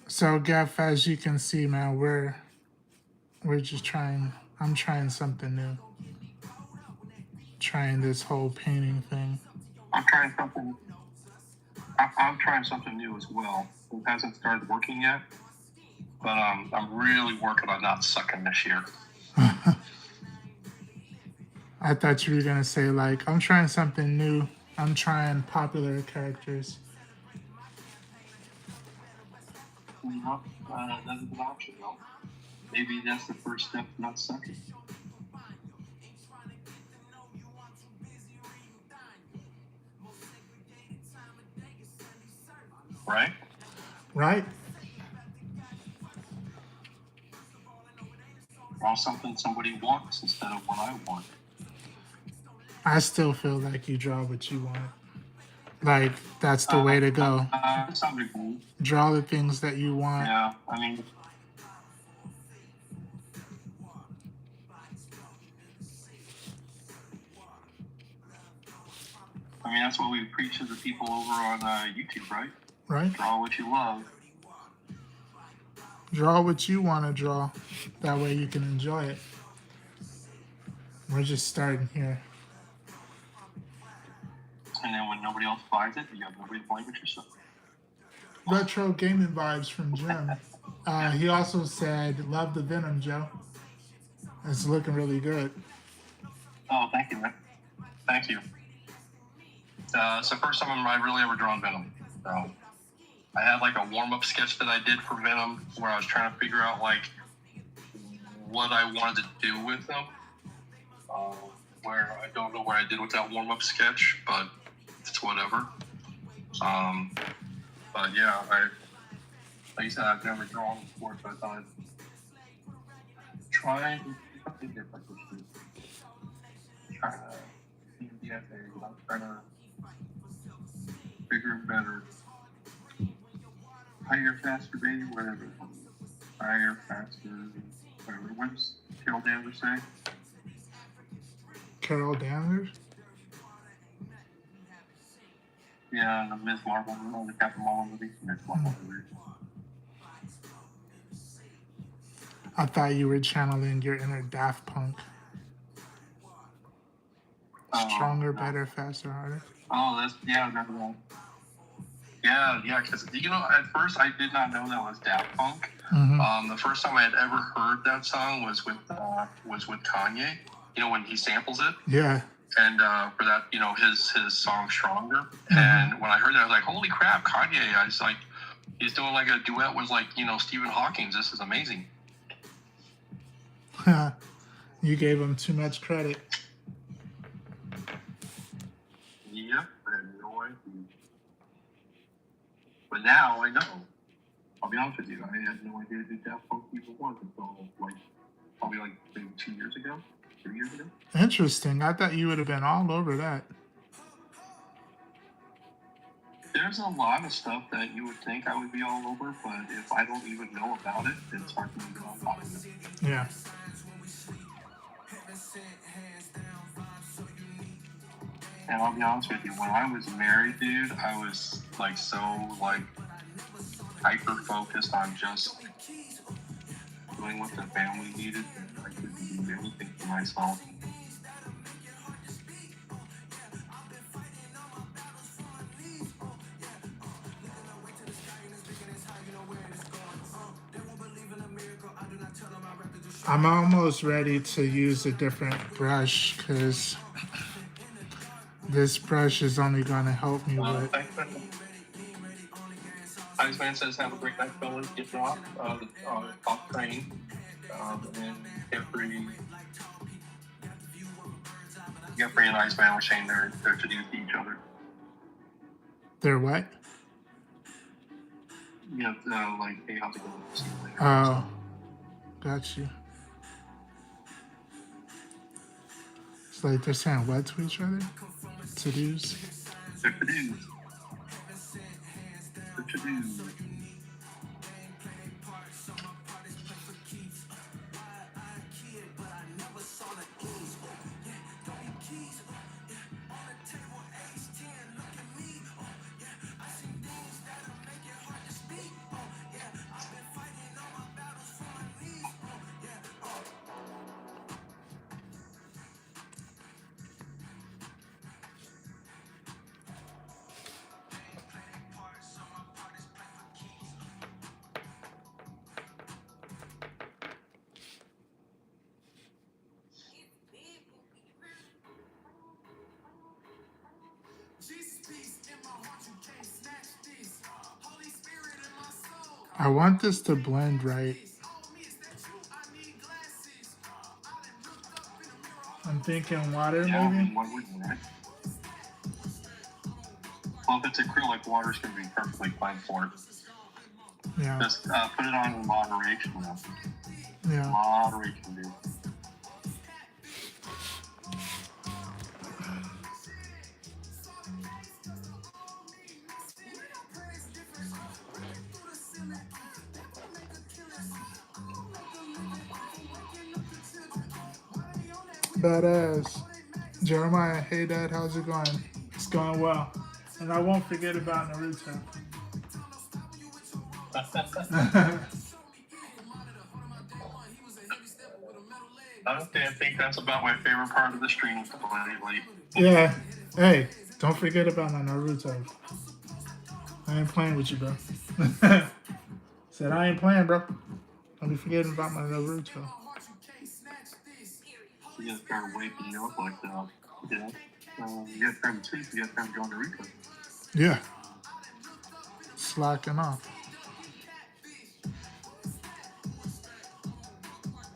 So Geff, as you can see, man, we're just trying. I'm trying something new. Trying this whole painting thing. I'm trying something. I'm trying something new as well. It hasn't started working yet, but I'm really working on not sucking this year. I thought you were gonna say like, I'm trying something new. I'm trying popular characters. You that's an option, though. Maybe that's the first step to not sucking. Right? Right? Draw something somebody wants instead of what I want. I still feel like you draw what you want. Like that's the way to go. Some degree. Draw the things that you want. Yeah, I mean, that's what we preach to the people over on YouTube, right? Right? Draw what you love. Draw what you want to draw. That way you can enjoy it. We're just starting here. And then when nobody else buys it, you have nobody to blame but yourself. Retro gaming vibes from Jim. He also said, "Love the Venom, Joe. It's looking really good." Oh, thank you, man. Thank you. It's the first time I really ever drawn Venom. So I had like a warm-up sketch that I did for Venom where I was trying to figure out like what I wanted to do with him. Where I don't know where I did with that warm-up sketch, but it's whatever. But yeah, like you said, I've never drawn before, so I thought I'd try something different this year. Trying to see the essay, trying to bigger and better. Higher, faster, baby, whatever. Higher, faster, whatever. What does Carol Danvers say? Carol Danvers? Yeah, the Ms. Marvel, the Captain Marvel movie. Ms. Marvel movie. I thought you were channeling your inner Daft Punk. Stronger, no. better, faster, harder. Oh, that's, yeah, that's right. Yeah, because, at first I did not know that was Daft Punk. Mm-hmm. The first time I had ever heard that song was with Kanye, when he samples it. Yeah. And for that, his song Stronger. Mm-hmm. And when I heard that, I was like, holy crap, Kanye. I was like, he's doing like a duet with like, Stephen Hawking. This is amazing. You gave him too much credit. Yep, I had no idea. But now I know. I'll be honest with you, I had no idea who Daft Punk even was until probably maybe 2 years ago, 3 years ago. Interesting. I thought you would have been all over that. There's a lot of stuff that you would think I would be all over, but if I don't even know about it, it's hard for me to know about it. Yeah. And I'll be honest with you, when I was married, dude, I was so hyper focused on just doing what the family needed. I couldn't do anything for myself. I'm almost ready to use a different brush because this brush is only going to help me with. Iceman says, have a great night, fellas. Get off off train. And Jeffrey and Iceman were saying they're to do to each other. They're what? Hey, how's it going? See you later. Oh, got you. It's like they're saying what to each other? To-dos? They're to-dos. They're to-dos. I want this to blend right. I'm thinking water, Yeah, I maybe. mean, why wouldn't you, right? Well, if it's acrylic, water's going to be perfectly fine for it. Yeah, Just put it on in moderation, though. yeah. Moderation, dude. Badass. Jeremiah, hey dad, how's it going? It's going well. And I won't forget about Naruto. I think that's about my favorite part of the stream lately. Yeah. Hey, don't forget about my Naruto. I ain't playing with you, bro. Said I ain't playing, bro. Don't be forgetting about my Naruto. You gotta start waking you up like that. Yeah. You gotta turn to sleep. You gotta turn to go to Rico. Yeah. Slacking off.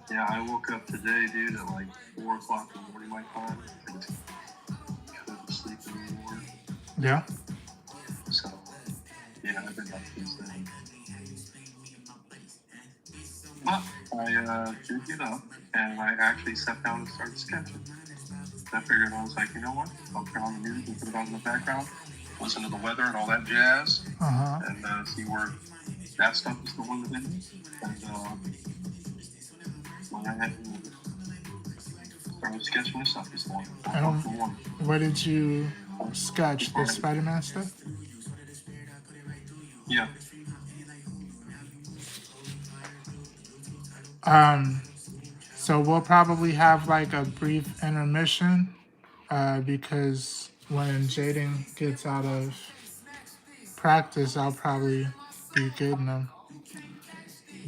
Yeah, I woke up today, dude, at like 4 o'clock in the morning my time. I just couldn't sleep anymore. Yeah. So, yeah, I've been up since then. But I did get up and I actually sat down and started sketching. I figured I was like, you know what? I'll turn on the music and put it on in the background, listen to the weather and all that jazz, and see where that stuff is going within me. And when I had started sketching this stuff this morning. What did you sketch? The Spider-Man stuff? Yeah. So we'll probably have like a brief intermission because when Jaden gets out of practice, I'll probably be getting him.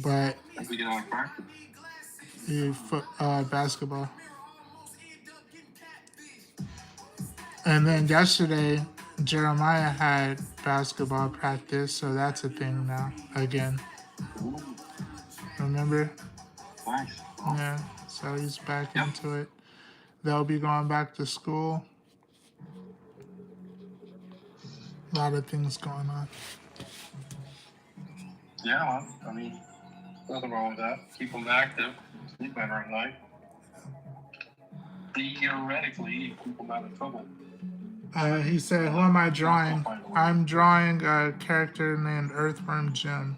But As we get out of practice. Basketball. And then yesterday, Jeremiah had basketball practice, so that's a thing now again. Ooh. Remember? Nice. Yeah, so he's back into it. They'll be going back to school. A lot of things going on. Yeah, well, I mean, nothing wrong with that. Keep them active. Sleep better at night. Theoretically, keep them out of trouble. He said, who am I drawing? I'm drawing a character named Earthworm Jim.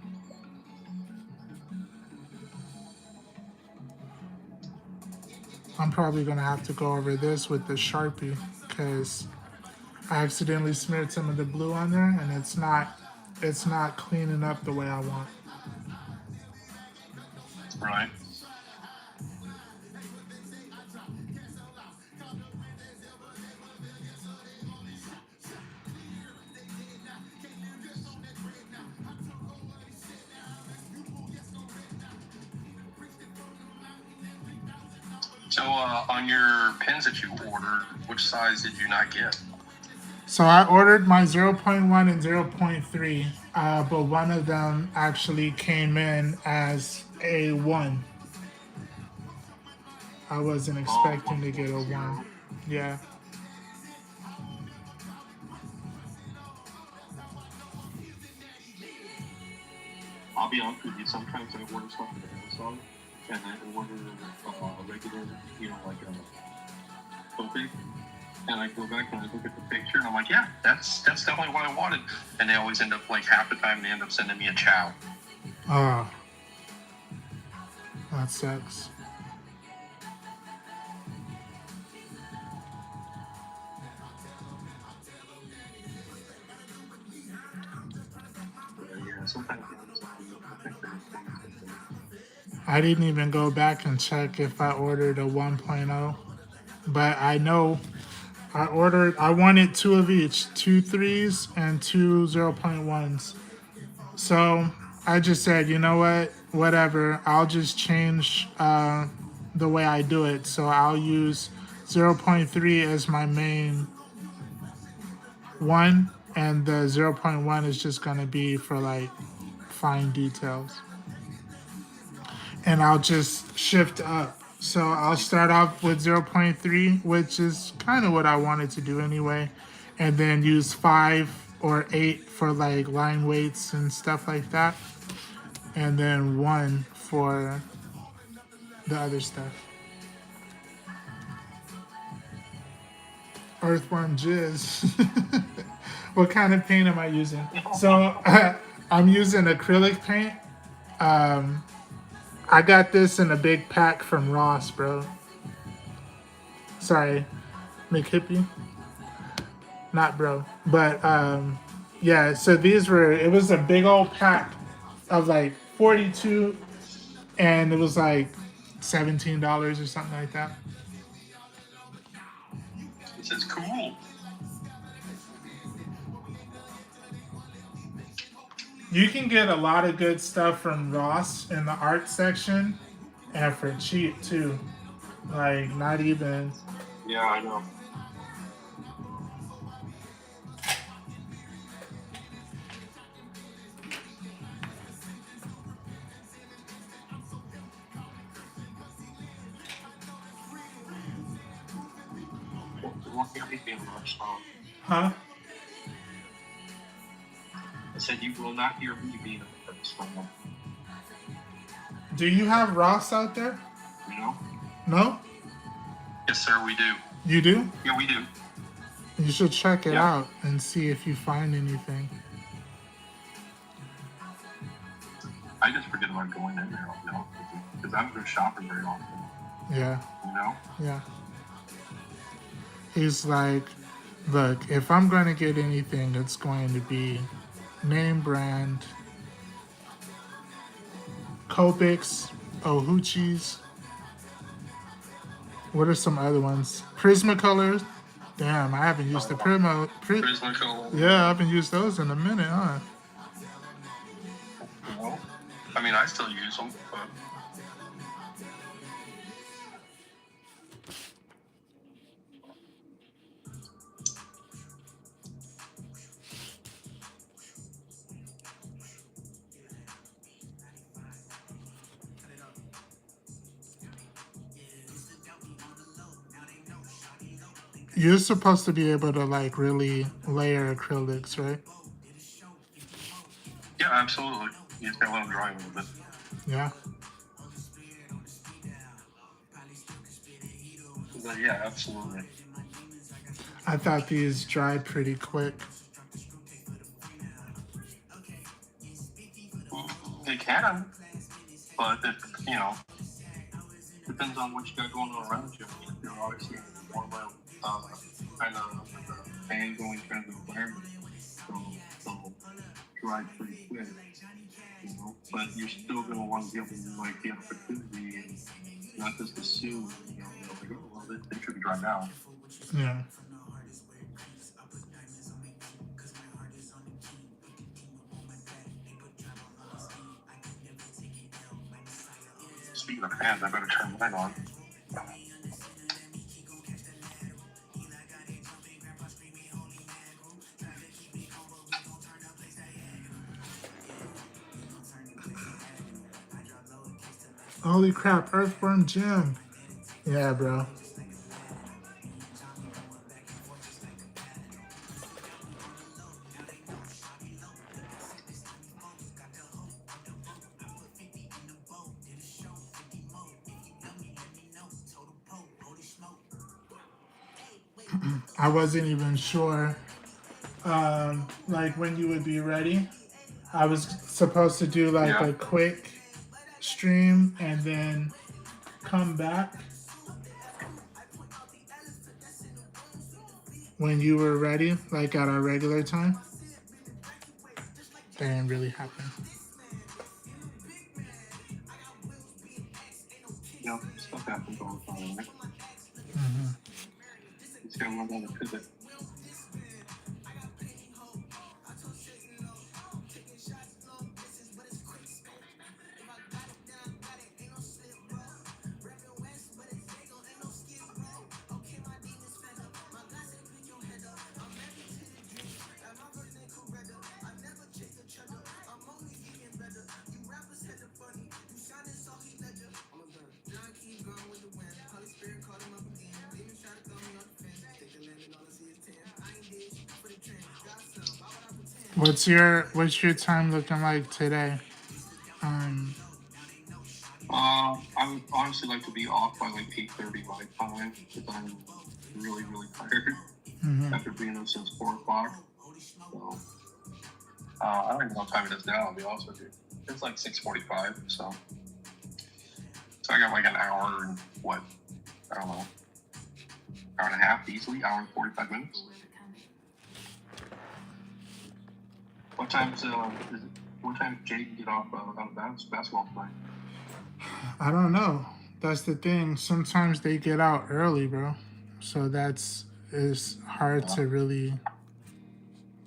I'm probably going to have to go over this with the Sharpie because I accidentally smeared some of the blue on there and it's not cleaning up the way I want. Right. So on your pens that you ordered, which size did you not get? So I ordered my 0.1 and 0.3, but one of them actually came in as a 1. I wasn't expecting to get a 1. Yeah. I'll be honest with you, sometimes I order stuff from Amazon and I order a regular, like a coping. And I go back and I look at the picture and I'm like, yeah, that's definitely what I wanted. And they always end up, like, half the time they end up sending me a chow. Oh. That sucks. Yeah, sometimes I didn't even go back and check if I ordered a 1.0, but I know I wanted 2 of each, 2 3s and 2 0.1s. So I just said, you know what, whatever, I'll just change the way I do it. So I'll use 0.3 as my main one, and the 0.1 is just going to be for like fine details. And I'll just shift up. So I'll start off with 0.3, which is kind of what I wanted to do anyway, and then use 5 or 8 for like line weights and stuff like that, and then 1 for the other stuff. Earthworm Jizz. What kind of paint am I using? So I'm using acrylic paint. I got this in a big pack from Ross, bro. Sorry, McHippie. Not bro. But yeah, so it was a big old pack of like 42, and it was like $17 or something like that. It says cool. You can get a lot of good stuff from Ross in the art section, and for cheap too. Like not even. Yeah, I know. Huh? I said you will not hear me being a purpose from them. Do you have Ross out there? You know? No? Yes, sir, we do. You do? Yeah, we do. You should check it Yeah. out and see if you find anything. I just forget about going in there, you know, because I don't go shopping very often. Yeah. You know? Yeah. He's like, look, if I'm going to get anything, it's going to be name brand, Copics, Ohuchis. What are some other ones? Prismacolors. Damn, I haven't used the Prismacolor. Yeah, I haven't used those in a minute, huh? You know? I mean, I still use them, but You're supposed to be able to like really layer acrylics, right? yeah, absolutely. You just gotta let them dry a little bit. Yeah. But yeah, absolutely. I thought these dried pretty quick. They can, but if, you know, depends on what you got going on around you. You're obviously more about kind of like a fan going kind of environment, so they'll dry pretty quick. You know, but you're still gonna want to give them like the opportunity and not just assume, you know, like, oh well, they should be dry now. Yeah. Speaking of fans, I better turn mine on. Holy crap, Earthworm Jim. Yeah, bro. I wasn't even sure, like when you would be ready. I was supposed to do like Yeah. a quick stream and then come back when you were ready, like at our regular time. That didn't really happen. You know, stuff happens all the time, right? Mm-hmm. You just gotta learn how to pivot. What's your time looking like today? Um, I would honestly like to be off by like 8:30 my time because I'm really really tired mhm. after being up since 4 o'clock. So I don't even know what time it is now. I'll be honest with you. It's like 6:45. So I got like an hour and what? I don't know, hour and a half easily, hour and 45 minutes. What time's is it? What time did Jake get off on basketball tonight? I don't know. That's the thing. Sometimes they get out early, bro. So that's it's hard Yeah. to really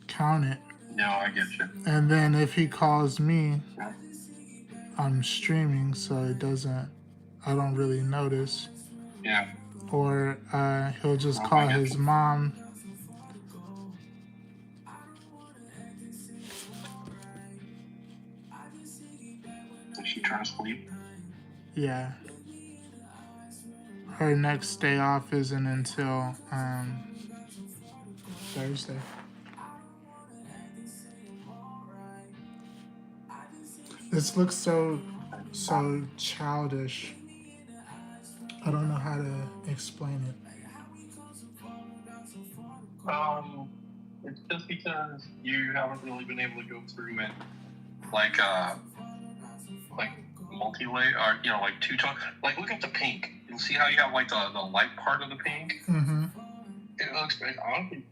count it. No, I get you. And then if he calls me, Yeah. I'm streaming, so it doesn't. I don't really notice. Yeah. Or he'll just No, I call get his you. mom. Is she trying to sleep? Yeah. Her next day off isn't until Thursday. This looks so childish. I don't know how to explain it. It's just because you haven't really been able to go through it like multi-layer or like two-tone. Like look at the pink. You'll see how you have like the light part of the pink. Mm-hmm. It looks great. Honestly,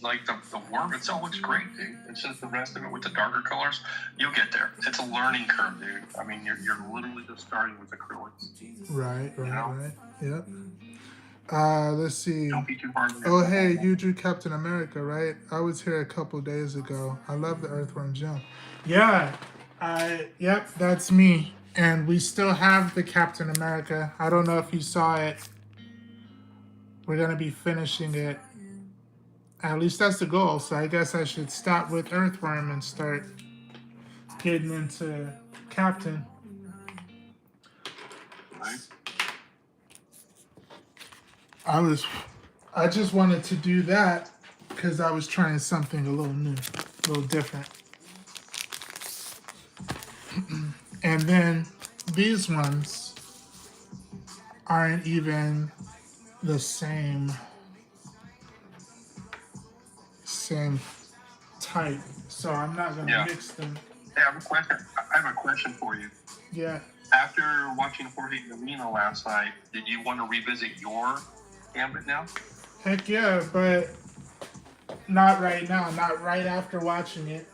like the worm itself looks great, dude. It's just the rest of it with the darker colors. You'll get there. It's a learning curve, dude. I mean, you're literally just starting with acrylics. Right. Yep. Let's see. Don't be too hard. Oh, hey, you drew Captain America, right? I was here a couple days ago. I love the Earthworm Jim. Yeah. Yep, that's me. And we still have the Captain America. I don't know if you saw it. We're gonna be finishing it. At least that's the goal. So I guess I should stop with Earthworm and start getting into Captain. Right. I just wanted to do that because I was trying something a little new, a little different. And then these ones aren't even the same type, so I'm not gonna mix them. Hey, I have a question for you. Yeah. After watching Jorge Camino last night, did you want to revisit your Gambit now? Heck yeah, but not right now. Not right after watching it.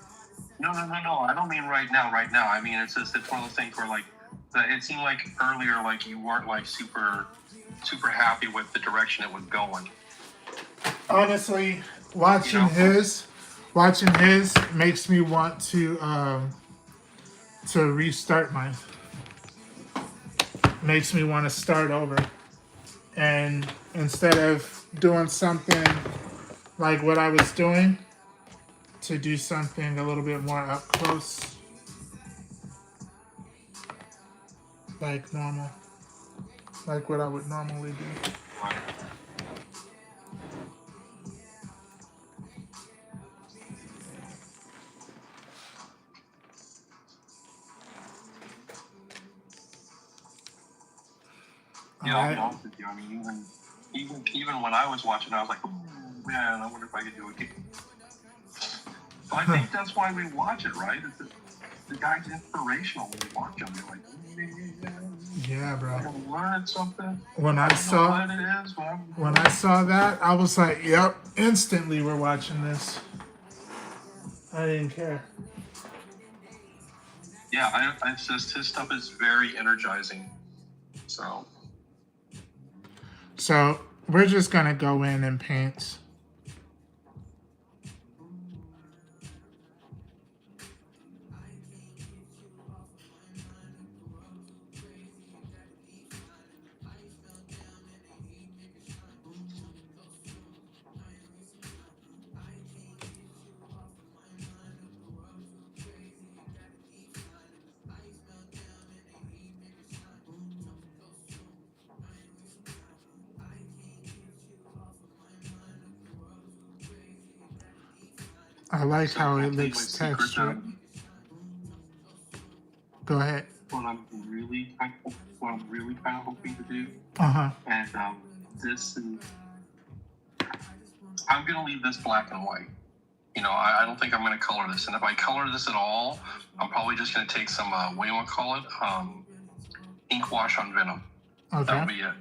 No. I don't mean right now. Right now. I mean, it's one of those things where it seemed like earlier, like you weren't like super happy with the direction it was going. Honestly, watching his makes me want to restart mine. Makes me want to start over, and instead of doing something like what I was doing, to do something a little bit more up close, like normal, like what I would normally do. Yeah, I'll be honest with you. I mean, even when I was watching, I was like, oh man, I wonder if I could do it again. So I think that's why we watch it, right? The guy's inspirational when you watch him. You're like, yeah, bro. I'm learning something. When I saw that, I was like, yep, instantly we're watching this. I didn't care. Yeah, it's just his stuff is very energizing. So we're just gonna go in and paint. I like So how can I it tell you my looks secret that textured. Go ahead. what I'm really what I'm really kind of hoping to do, Uh-huh. and this is I'm gonna leave this black and white. I don't think I'm gonna color this, and if I color this at all, I'm probably just gonna take some what do you want to call it? Ink wash on Venom. Okay. That'll be it.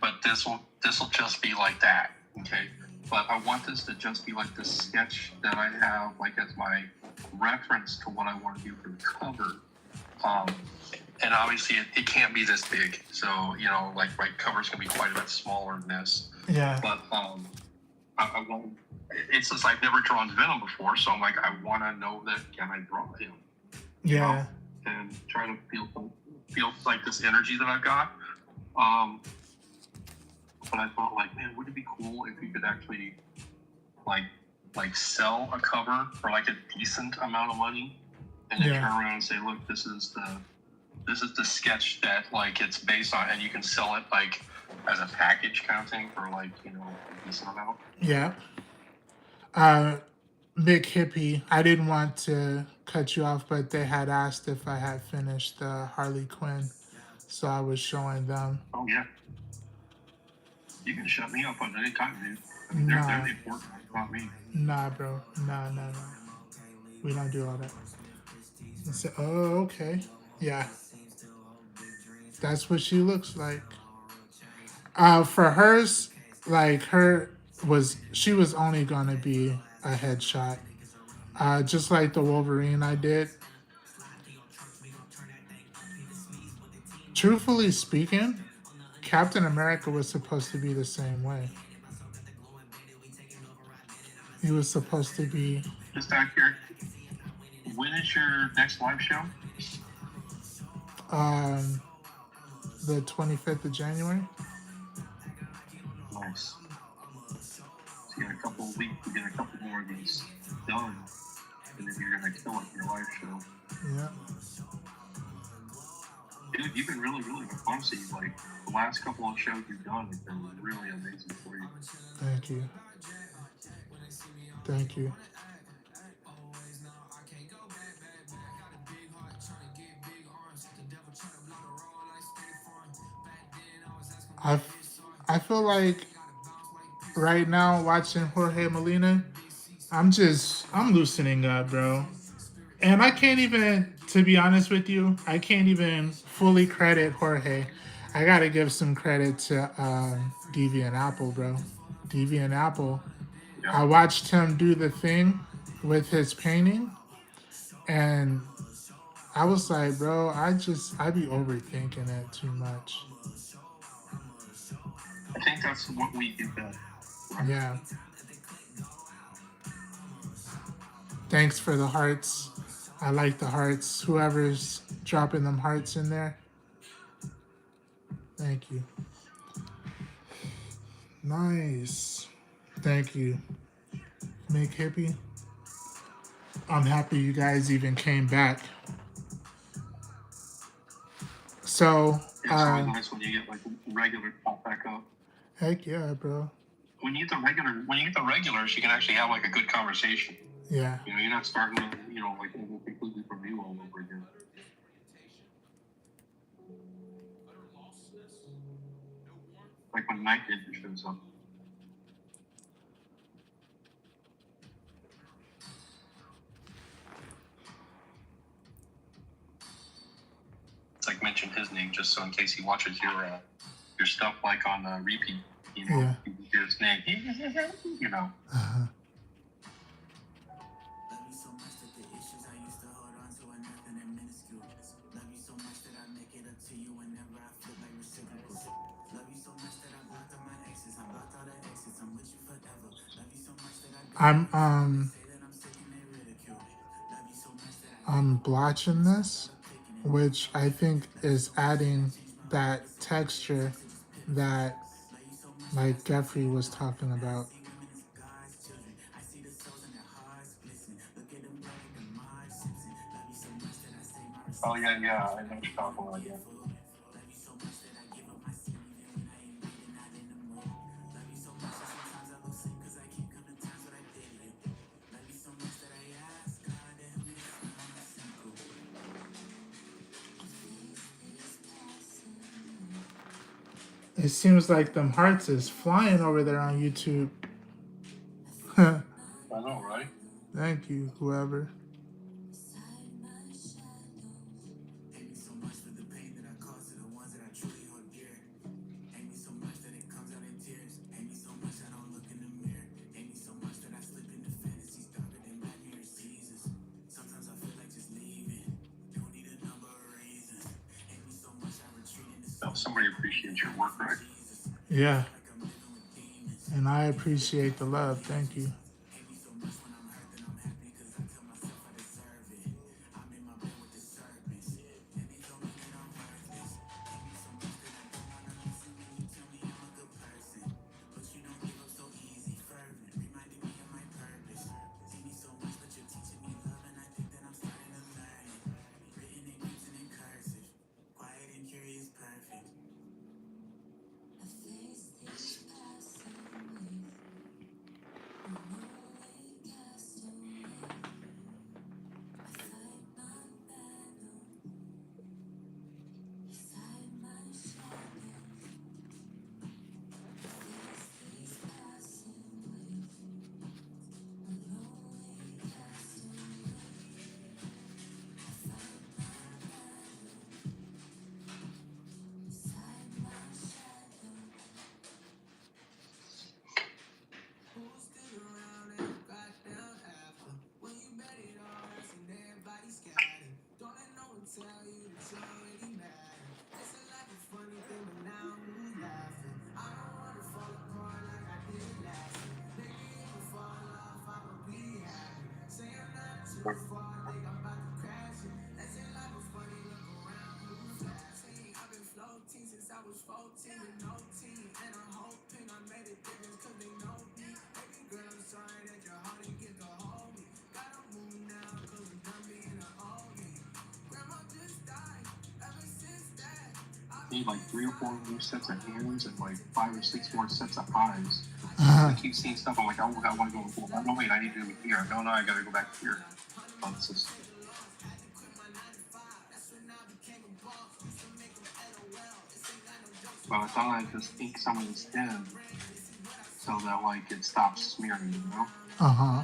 But this will just be like that. Okay. But I want this to just be like the sketch that I have, like as my reference to what I want to do for the cover. And obviously it can't be this big. So, like my cover's gonna be quite a bit smaller than this. Yeah. But I won't. It's just I've never drawn Venom before, so I'm like I want to know that can I draw him? Yeah. And try to feel like this energy that I've got. But I thought, like, man, wouldn't it be cool if you could actually, like sell a cover for like a decent amount of money, and then turn around and say, look, this is the sketch that like it's based on, and you can sell it like as a package kind of thing for like a decent amount. Yeah. Big Hippie, I didn't want to cut you off, but they had asked if I had finished Harley Quinn, so I was showing them. Oh yeah. You can shut me up on any time, dude. I mean, they're the important ones, not me. Nah, bro. Nah. We don't do all that. I said, oh, okay. Yeah. That's what she looks like. For hers, like she was only gonna be a headshot. Just like the Wolverine I did. Truthfully speaking, Captain America was supposed to be the same way. He was supposed to be. Just accurate. When is your next live show? The 25th of January. Nice. So you got a couple of weeks to get a couple more of these done, and then you're gonna kill it in your live show. Yeah. Dude, you've been really, really honestly, like the last couple of shows you've done have been really amazing for you. Thank you. Thank you. I feel like right now watching Jorge Molina, I'm loosening up, bro. And I can't even, to be honest with you, I can't even fully credit Jorge. I gotta give some credit to Deviant Apple, bro. Deviant Apple. Yeah. I watched him do the thing with his painting, and I was like, bro, I be overthinking it too much. I think that's what we do best. Right? Yeah. Thanks for the hearts. I like the hearts. Whoever's dropping them hearts in there. Thank you. Nice. Thank you. Make Hippie. I'm happy you guys even came back. So, it's always nice when you get like regular pop back up. Heck yeah, bro. When you get the regulars, you can actually have like a good conversation. Yeah. You're not starting to, like completely from you all over again. Like when Night Ninja shows up. It's like mention his name just so in case he watches your stuff like on repeat, Yeah. You can hear his name, Uh-huh. I'm blotching this, which I think is adding that texture that like Jeffrey was talking about. Oh yeah, I know what you're talking about, yeah. It seems like them hearts is flying over there on YouTube. I know, right? Thank you, whoever. So somebody appreciates your work, right? Yeah, and I appreciate the love. Thank you. Need like 3 or 4 new sets of hands and like 5 or 6 more sets of eyes. I keep seeing stuff. I'm like, oh, I want to go. Well, no, wait, I need to do it here. No, I got to go back here. Oh, it's just, well, I thought I'd just ink some of this in so that like it stops smearing, you know? Uh-huh.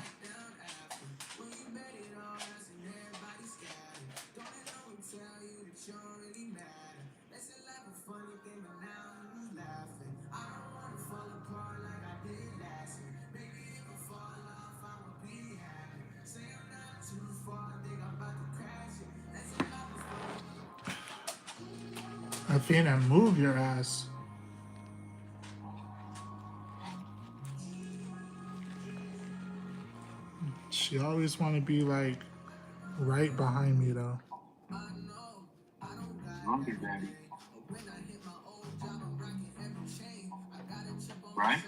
Athena, move your ass. She always want to be like right behind me though. Hungry daddy. Right?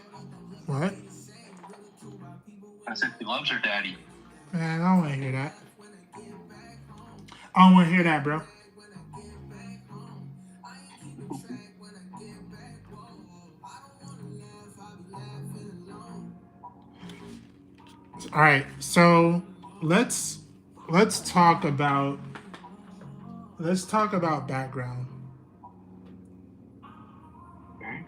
What? I said he loves her daddy. Man, I don't want to hear that. I don't want to hear that, bro. All right, so let's let's talk about background. Okay.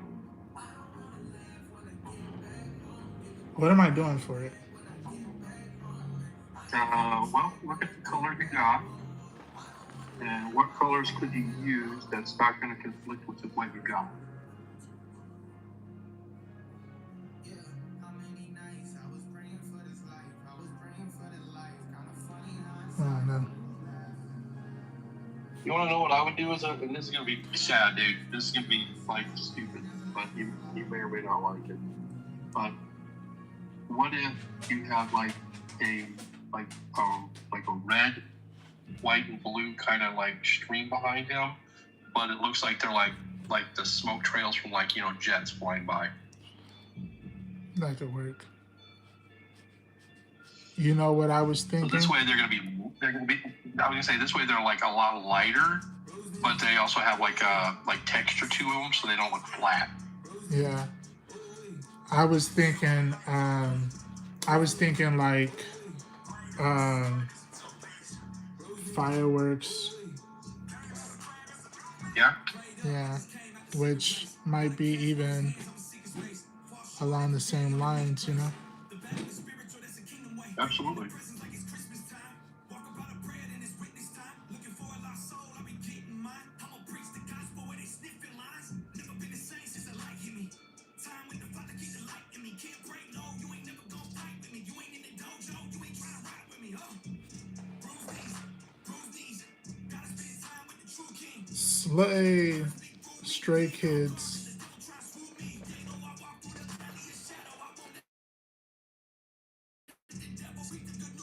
What am I doing for it? Well, look at the color you got. And what colors could you use that's not going to conflict with what you got? Oh no. You want to know what I would do? And this is going to be sad, dude. This is going to be like stupid, but you may or may not like it. But what if you have like a red, white, and blue kind of like stream behind him, but it looks like they're like the smoke trails from like jets flying by. That could work. You know what I was thinking? So this way they're gonna be. I was gonna say this way they're like a lot lighter, but they also have like texture to them, so they don't look flat. Yeah. I was thinking like fireworks. Yeah. Yeah. which might be even along the same lines, you know? Absolutely. Slay, Stray Kids.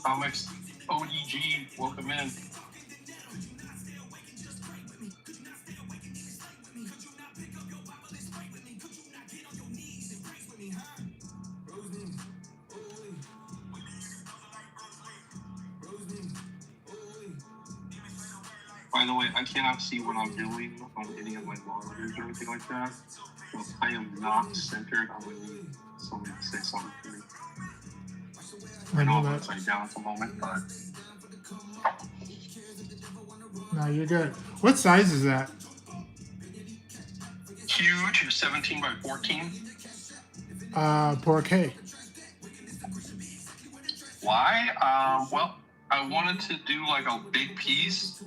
Comics ODG, welcome in. By the way, I cannot see what I'm doing on any of my monitors or anything like that. So if I am not centered, I'm going to need somebody to say something to me. I know I'm upside down at the moment, but... No, you're good. What size is that? Huge, 17 by 14. 4K. Why? Well, I wanted to do like a big piece,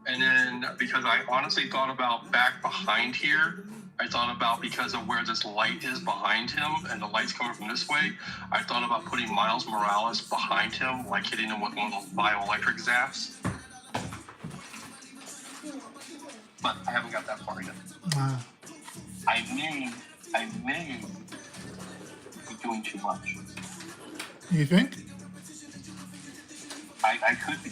and then because I honestly thought about back behind here, I thought about because of where this light is behind him, and the light's coming from this way, I thought about putting Miles Morales behind him, like hitting him with one of those bioelectric zaps. But I haven't got that far yet. I may be doing too much. You think? I could be.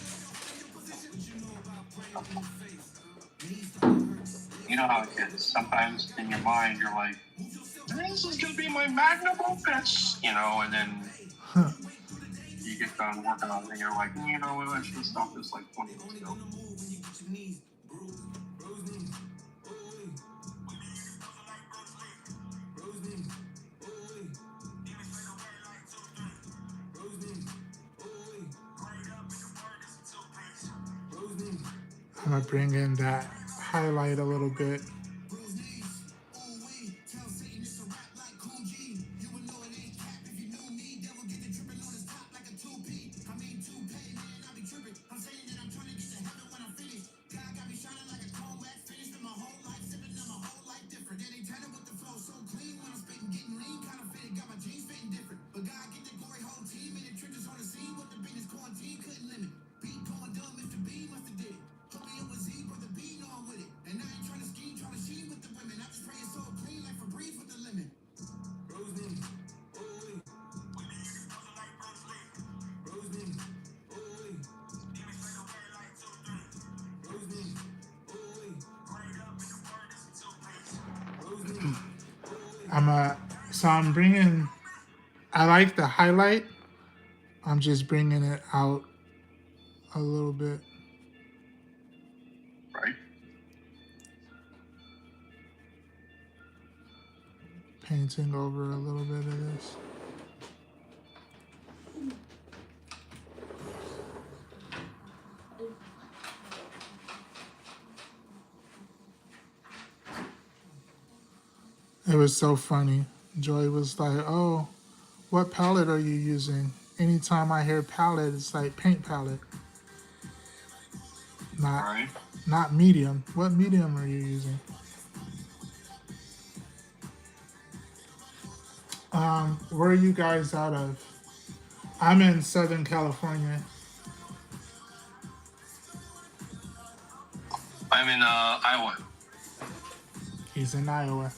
You know how it is. Sometimes in your mind, you're like, this is going to be my magnum opus, you know, and then you get done working on it, and you're like, you know what, I should have stopped this like 20 minutes ago. I'm gonna bring in that highlight a little bit. I'm bringing, I like the highlight. I'm just bringing it out a little bit. Right. Painting over a little bit of this. It was so funny. Joy was like, oh, what palette are you using? Anytime I hear palette, it's like paint palette. Not medium. What medium are you using? Where are you guys out of? I'm in Southern California. I'm in Iowa. He's in Iowa.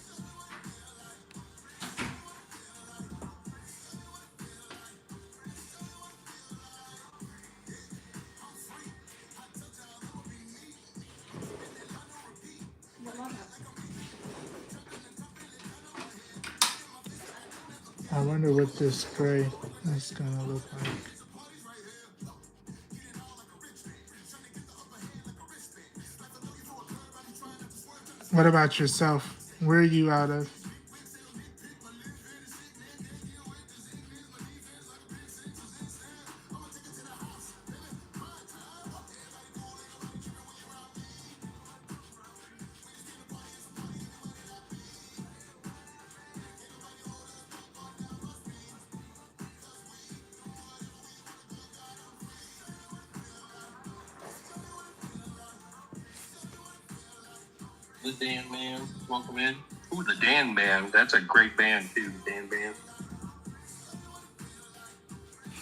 I wonder what this spray is gonna look like. What about yourself? Where are you out of? The Dan Man, welcome in. Ooh, the Dan Man. That's a great band too. The Dan Band.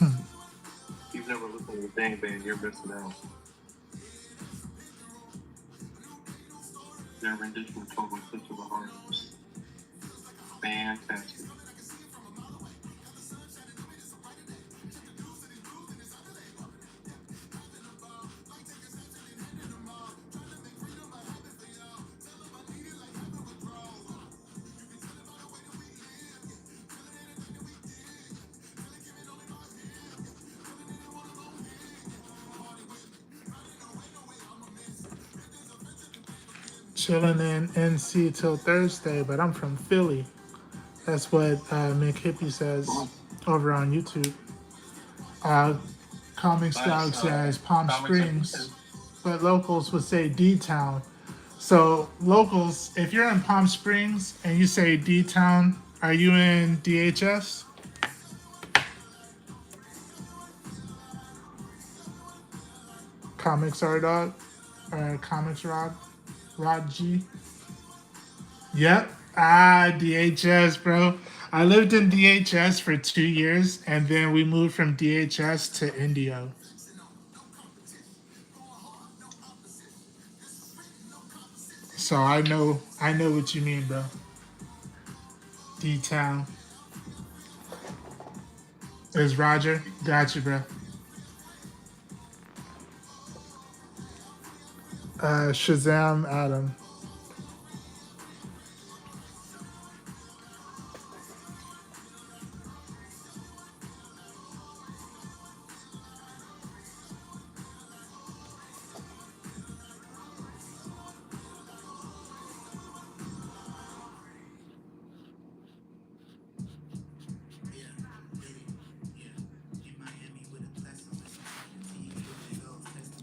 If you've never listened to the Dan Band, you're missing out. Their rendition of Total Eclipse of the Heart was fantastic. Chilling in NC till Thursday, but I'm from Philly. That's what Mick Hippie says over on YouTube. Comics Dog says Palm Springs, but locals would say D-Town. So locals, if you're in Palm Springs and you say D-Town, are you in DHS? Comics R Dog? Or Comics Rod G? Yep. DHS, bro. I lived in DHS for 2 years, and then we moved from DHS to Indio. So I know what you mean, bro. D Town is Roger. Gotcha, bro. Shazam, Adam.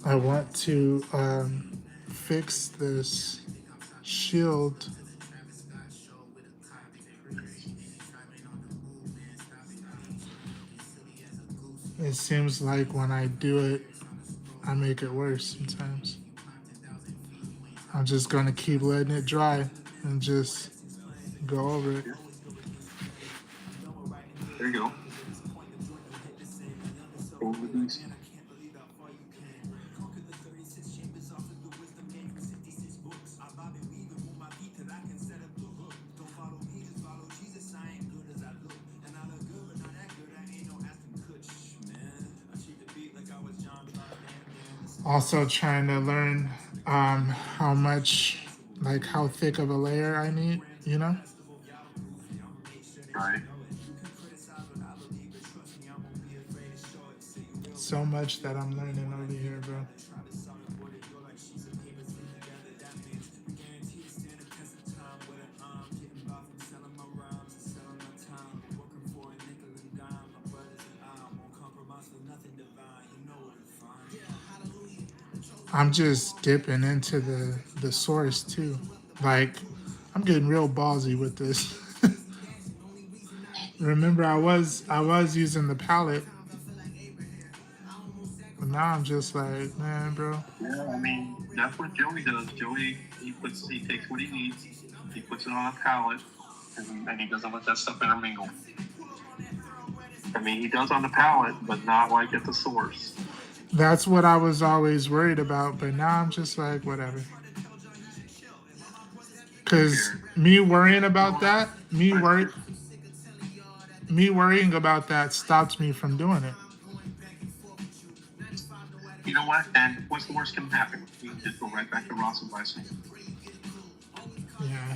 I want to fix this shield. It seems like when I do it, I make it worse sometimes. I'm just gonna keep letting it dry and just go over it. There you go. Also trying to learn how much, like how thick of a layer I need, you know? Right. So much that I'm learning over here, bro. I'm just dipping into the source too. Like I'm getting real ballsy with this. Remember I was using the palette, but now I'm just like, man, bro. Yeah, I mean that's what Joey does. Joey he takes what he needs, he puts it on a palette, and he doesn't let that stuff intermingle. I mean he does on the palette, but not like at the source. That's what I was always worried about, but now I'm just like, whatever. Cause me worrying about that, me worrying about that stopped me from doing it. You know what? And what's the worst can happen? You can just go right back to Ross and Bison. Yeah.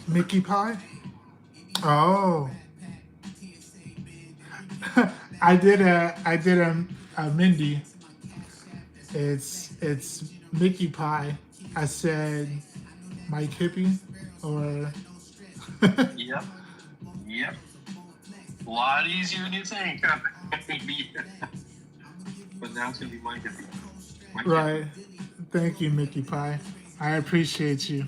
Mickey Pie? Oh, I did a Mindy. It's Mickey Pie. I said Mike Hippie or Yep. Yep. A lot easier than you think. But now it's gonna be Mike Hippie. Mike Hippie. right. Thank you, Mickey Pie. I appreciate you.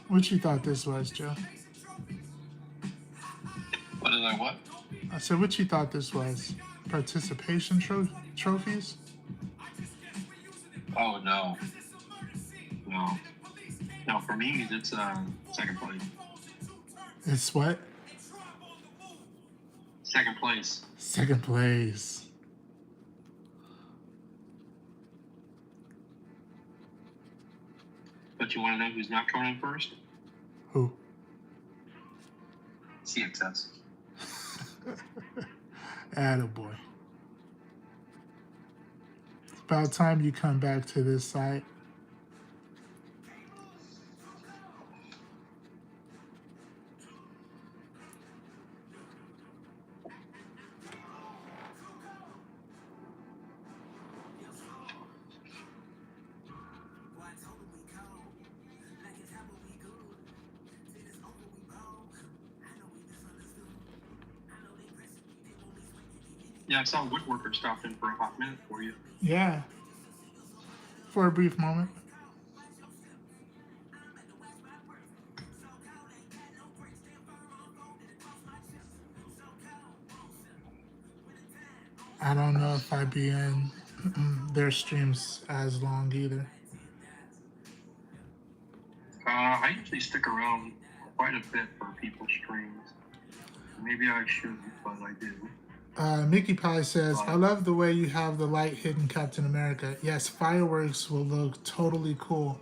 What you thought this was, Joe? What did I what? I said, what you thought this was? Participation trophies? Oh no. No. No, for me it's second place. It's what? Second place. Second place. But you wanna know who's not coming in first? Who? CXS. Attaboy. It's about time you come back to this site. Yeah, I saw Woodworker stopped in for a hot minute for you. Yeah. For a brief moment. I don't know if I'd be in their streams as long either. I usually stick around quite a bit for people's streams. Maybe I shouldn't, but I do. Mickey Pie says, I love the way you have the light hidden Captain America. Yes, fireworks will look totally cool.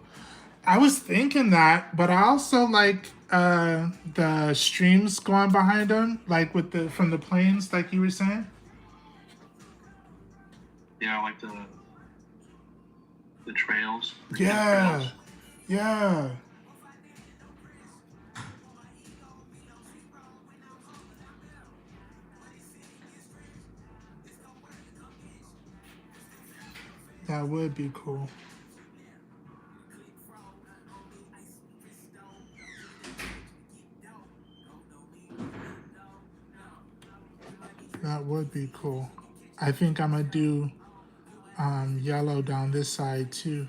I was thinking that, but I also like the streams going behind them, like with the from the planes, like you were saying. Yeah, like the trails. The Yeah, trails. yeah. That would be cool. That would be cool. I think I'm gonna do yellow down this side too.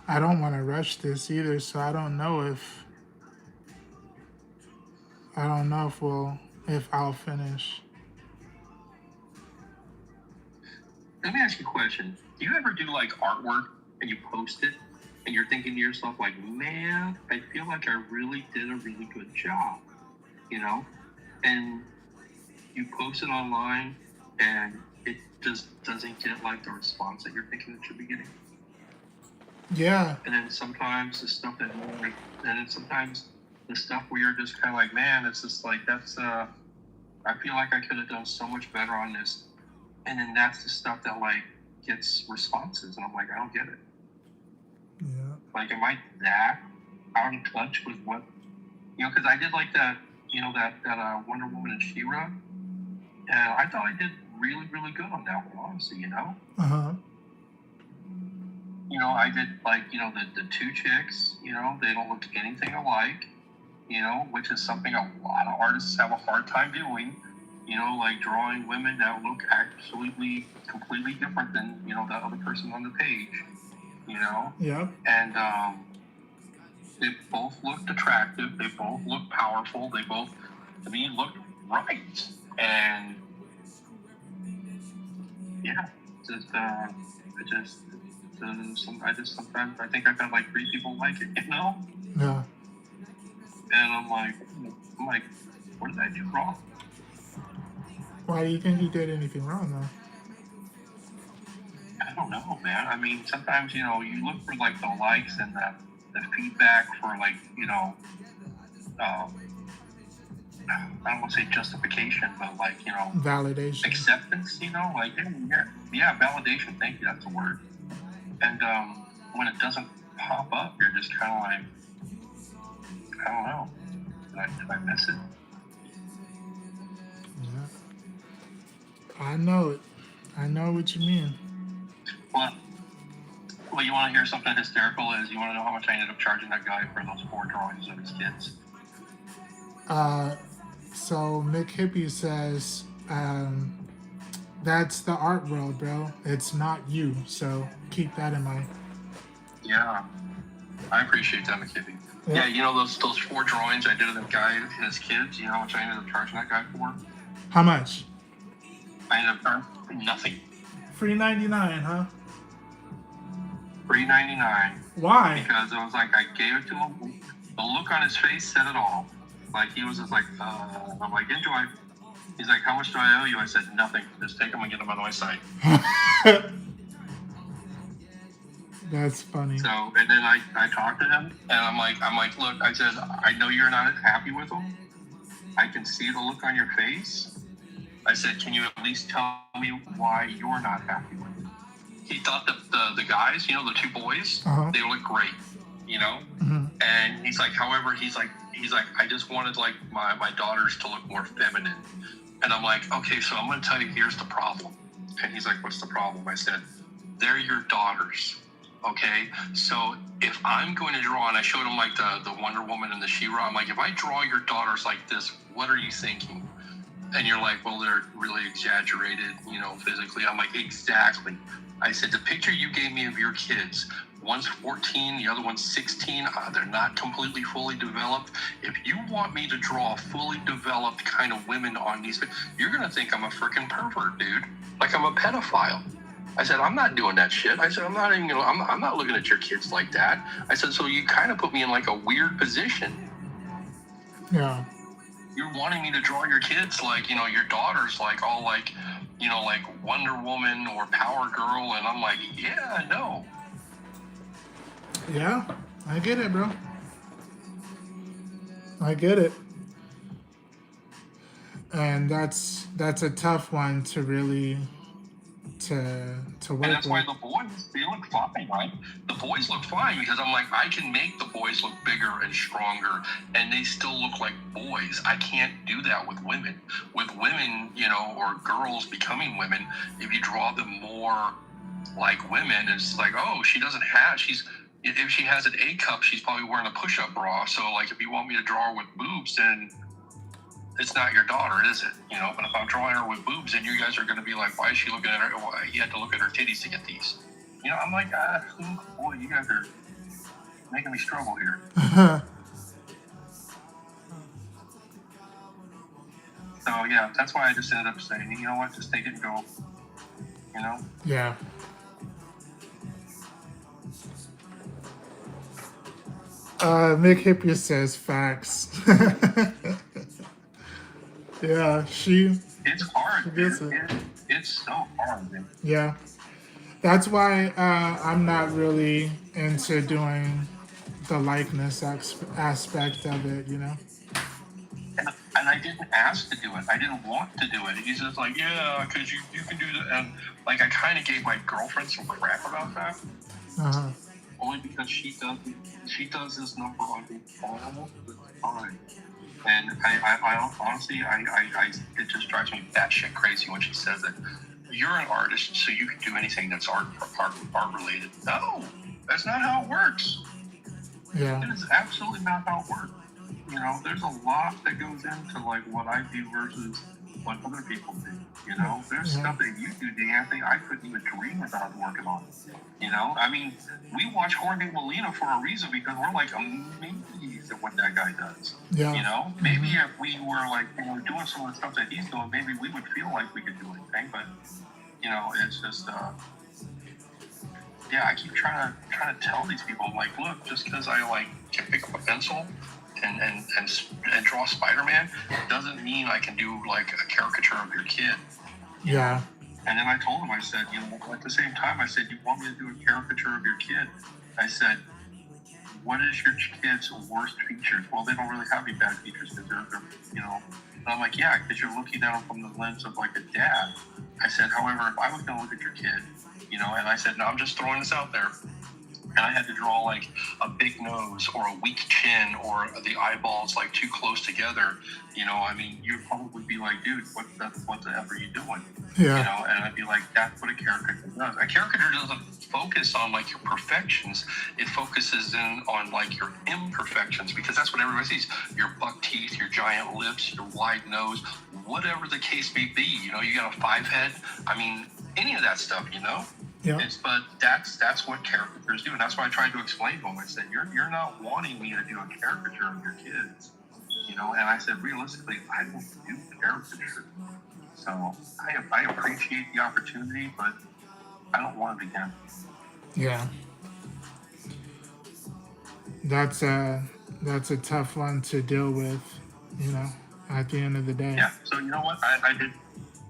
I don't want to rush this either, so I don't know if if I'll finish. Let me ask you a question. Do you ever do like artwork and you post it and you're thinking to yourself like, man, I feel like I really did a really good job, you know? And you post it online and it just doesn't get like the response that you're thinking it should be getting. Yeah. And then sometimes the stuff that like, and then sometimes the stuff where you're just kind of like, man, it's just like, that's, I feel like I could have done so much better on this. And then that's the stuff that like gets responses. And I'm like, I don't get it. Yeah. Like, am I that out of touch with what, because I did like that, that Wonder Woman and She-Ra, and I thought I did really, really good on that one, honestly, Uh-huh. I did, like, the two chicks, they don't look anything alike, which is something a lot of artists have a hard time doing, like drawing women that look absolutely, completely different than, the other person on the page, Yeah. And they both looked attractive, they both looked powerful, they both, to me, looked right. And, yeah, sometimes I think I've got like 3 people like it, Yeah. And I'm like, what did I do wrong? Why do you think you did anything wrong, though? I don't know, man. I mean, sometimes, you look for like the likes and the feedback for like, I don't want to say justification, but like, Validation. acceptance, like, yeah, validation. Thank you. That's the word. And when it doesn't pop up, you're just kind of like, I don't know. Did I miss it? Yeah. I know it. I know what you mean. Well, you want to hear something hysterical is you want to know how much I ended up charging that guy for those 4 drawings of his kids? So Mick Hippie says, that's the art world, bro. It's not you. So keep that in mind. Yeah. I appreciate that, McKibby. Yeah, those 4 drawings I did of that guy and his kids, you know how much I ended up charging that guy for? How much? I ended up charging nothing. $3.99, huh? $3.99. Why? Because it was like I gave it to him. The look on his face said it all. Like he was just like, I'm like, enjoy. He's like, how much do I owe you? I said, nothing. Just take them and get them on my site. That's funny. So, and then I talked to him, and I'm like, look, I said, I know you're not happy with them. I can see the look on your face. I said, can you at least tell me why you're not happy with them? He thought that the guys, the 2 boys, they look great, Mm-hmm. And he's like, however, he's like, I just wanted like my daughters to look more feminine. And I'm like, okay, so I'm going to tell you, here's the problem. And he's like, what's the problem? I said, they're your daughters. Okay, so if I'm going to draw, and I showed him like the Wonder Woman and the She-Ra, I'm like, if I draw your daughters like this, what are you thinking? And you're like, well, they're really exaggerated, physically. I'm like, exactly. I said, the picture you gave me of your kids, one's 14, the other one's 16. They're not completely fully developed. If you want me to draw fully developed kind of women on these, you're going to think I'm a freaking pervert, dude. Like I'm a pedophile. I said, I'm not doing that shit. I said, I'm not looking at your kids like that. I said, so you kind of put me in like a weird position. Yeah. You're wanting me to draw your kids like, your daughters like all like, like Wonder Woman or Power Girl. And I'm like, yeah, no. Yeah, I get it, bro. I get it. And that's a tough one to really to work with. And that's why the boys, they look fine, right? The boys look fine because I'm like, I can make the boys look bigger and stronger and they still look like boys. I can't do that with women. With women, or girls becoming women, if you draw them more like women, it's like, oh, if she has an A cup, she's probably wearing a push-up bra. So like, if you want me to draw her with boobs, then it's not your daughter, is it? But if I'm drawing her with boobs, then you guys are going to be like, why is she looking at her? Well, you had to look at her titties to get these. I'm like, boy, you guys are making me struggle here. So, yeah, that's why I just ended up saying, you know what, just take it and go, Yeah. Mick Hippie says facts. Yeah, it's hard, dude. It's so hard, man. Yeah. That's why I'm not really into doing the likeness aspect of it, And I didn't ask to do it. I didn't want to do it. He's just like, yeah, because you can do that. And like, I kind of gave my girlfriend some crap about that. Uh-huh. only because she does this number on me all the time. And I honestly, it just drives me batshit crazy when she says that you're an artist, so you can do anything that's art related. No, that's not how it works. Yeah. It is absolutely not how it works. You know, there's a lot that goes into like what I do versus what other people do. You know, there's stuff that you do, D'Anthony, I couldn't even dream about working on. You know, I mean, we watch Jorge Molina for a reason because we're like amazed at what that guy does. Yeah. You know, maybe if we were like doing some of the stuff that he's doing, maybe we would feel like we could do anything. But you know, it's just yeah, I keep trying to tell these people, I'm like, look, just because I like can pick up a pencil and draw Spider-Man doesn't mean I can do like a caricature of your kid. Yeah. And then I told him, I said, you know, at the same time, I said, you want me to do a caricature of your kid? I said, what is your kid's worst features? Well, they don't really have any bad features because they're you know. And I'm like, yeah, because you're looking at them from the lens of like a dad. I said, however, if I was going to look at your kid, you know, and I said, no, I'm just throwing this out there. And I had to draw like a big nose or a weak chin or the eyeballs like too close together. You know, I mean, you'd probably be like, dude, what the F are you doing? Yeah. You know, and I'd be like, that's what a caricature does. A caricature doesn't focus on like your perfections. It focuses in on like your imperfections because that's what everybody sees. Your buck teeth, your giant lips, your wide nose, whatever the case may be. You know, you got a 5 head. I mean, any of that stuff, you know? Yeah. But that's what caricatures do, and that's why I tried to explain to him. I said, "You're not wanting me to do a caricature of your kids, you know." And I said, realistically, I don't do caricature, so I appreciate the opportunity, but I don't want it again. Yeah. That's a tough one to deal with, you know, at the end of the day. Yeah. So you know what?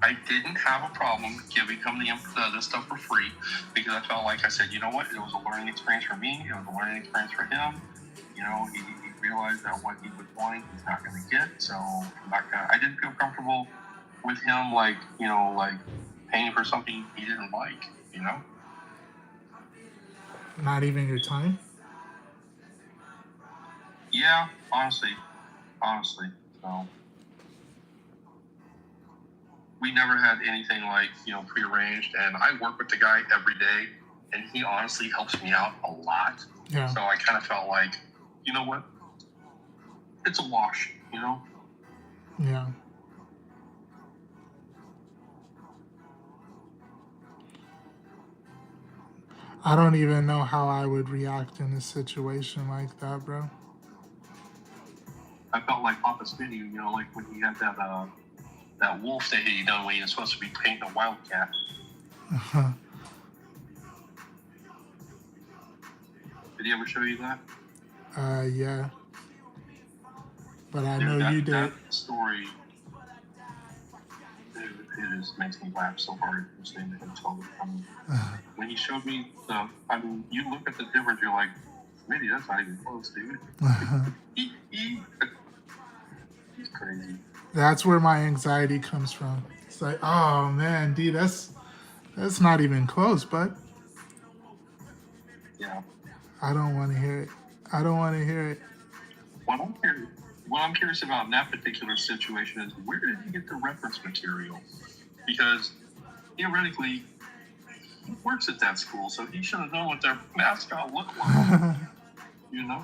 I didn't have a problem giving him the stuff for free because I felt like I said, you know what? It was a learning experience for me. It was a learning experience for him. You know, he realized that what he was wanting, he's not going to get. So I didn't feel comfortable with him, like, you know, like paying for something he didn't like, you know? Not even your time? Yeah, honestly. So we never had anything like, you know, prearranged, and I work with the guy every day, and he honestly helps me out a lot. Yeah. So I kind of felt like, you know what? It's a wash, you know? Yeah. I don't even know how I would react in a situation like that, bro. I felt like Papa Smitty, you know, like when he had that wolf that he done when he was supposed to be painting a wildcat. Did he ever show you that? Yeah. But I Dude, know you did. That story, dude, it just makes me laugh so hard listening to him tell it. When he showed me the, I mean, you look at the difference, you're like, maybe that's not even close, dude. He's crazy. That's where my anxiety comes from. It's like, oh man, dude, that's not even close, bud. Yeah. I don't want to hear it. What I'm curious about in that particular situation is where did he get the reference material? Because theoretically, he works at that school, so he should have known what their mascot looked like. You know?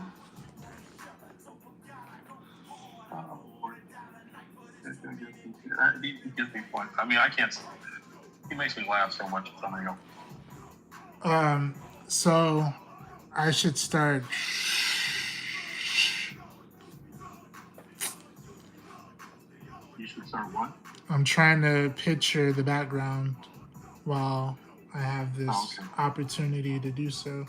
He gives me fun. I mean, I can't. He makes me laugh so much. It's unreal. So I should start. You should start what? I'm trying to picture the background while I have this opportunity to do so.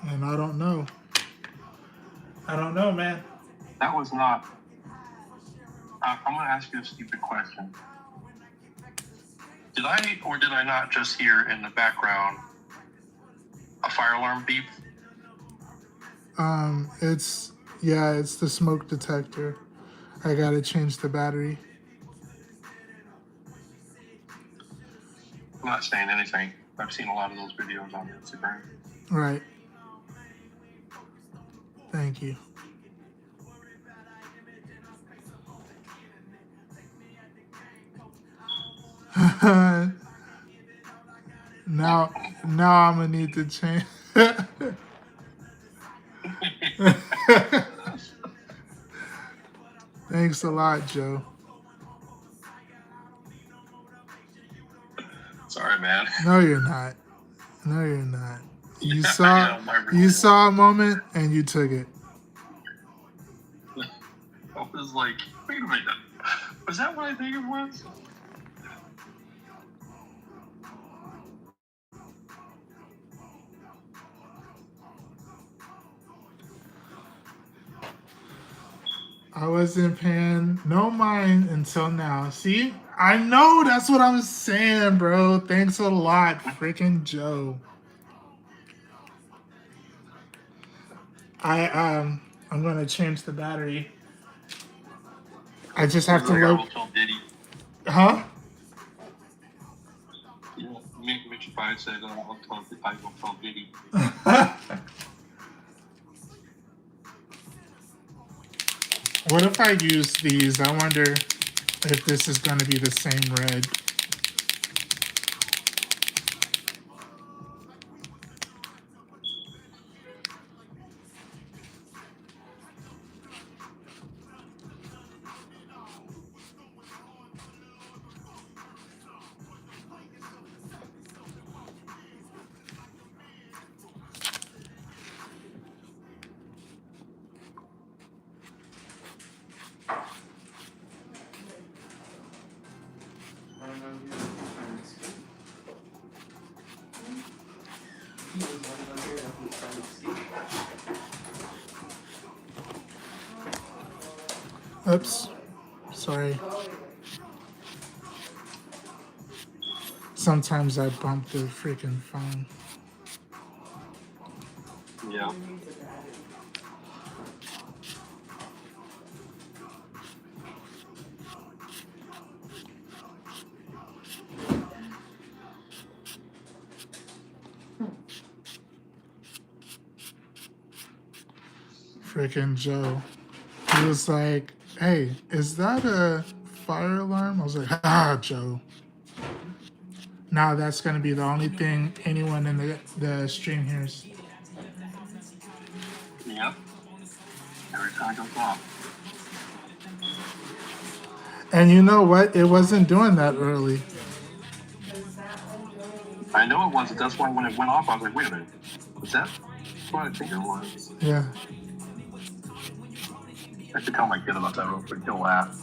And I don't know. Man. That was not. I'm going to ask you a stupid question. Did I or did I not just hear in the background a fire alarm beep? It's the smoke detector. I gotta change the battery. I'm not saying anything. I've seen a lot of those videos on Instagram. Right. Thank you. now I'm gonna need to change. Thanks a lot, Joe. Sorry, man. No, you're not. No, you're not. You Yeah, you saw a moment and you took it. I was like, wait a minute. Was that what I think it was? I wasn't paying no mind until now. See? I know that's what I'm saying, bro. Thanks a lot, freaking Joe. I'm gonna change the battery. I just have to Like, I look. will tell Diddy. Huh? Yeah, Mitch Pye said, I will tell Diddy. What if I use these? I wonder if this is going to be the same red. Oops. Sorry. Sometimes I bump the freaking phone. Yeah. Freaking Joe. He was like, hey, is that a fire alarm? I was like, ah, Joe. Now that's going to be the only thing anyone in the stream hears. Yep. Every time it goes off. And you know what? It wasn't doing that early. I know it wasn't. That's why when it went off, I was like, wait a minute. Was that what I think it was? Yeah. I should tell my kid about that real quick. He'll laugh.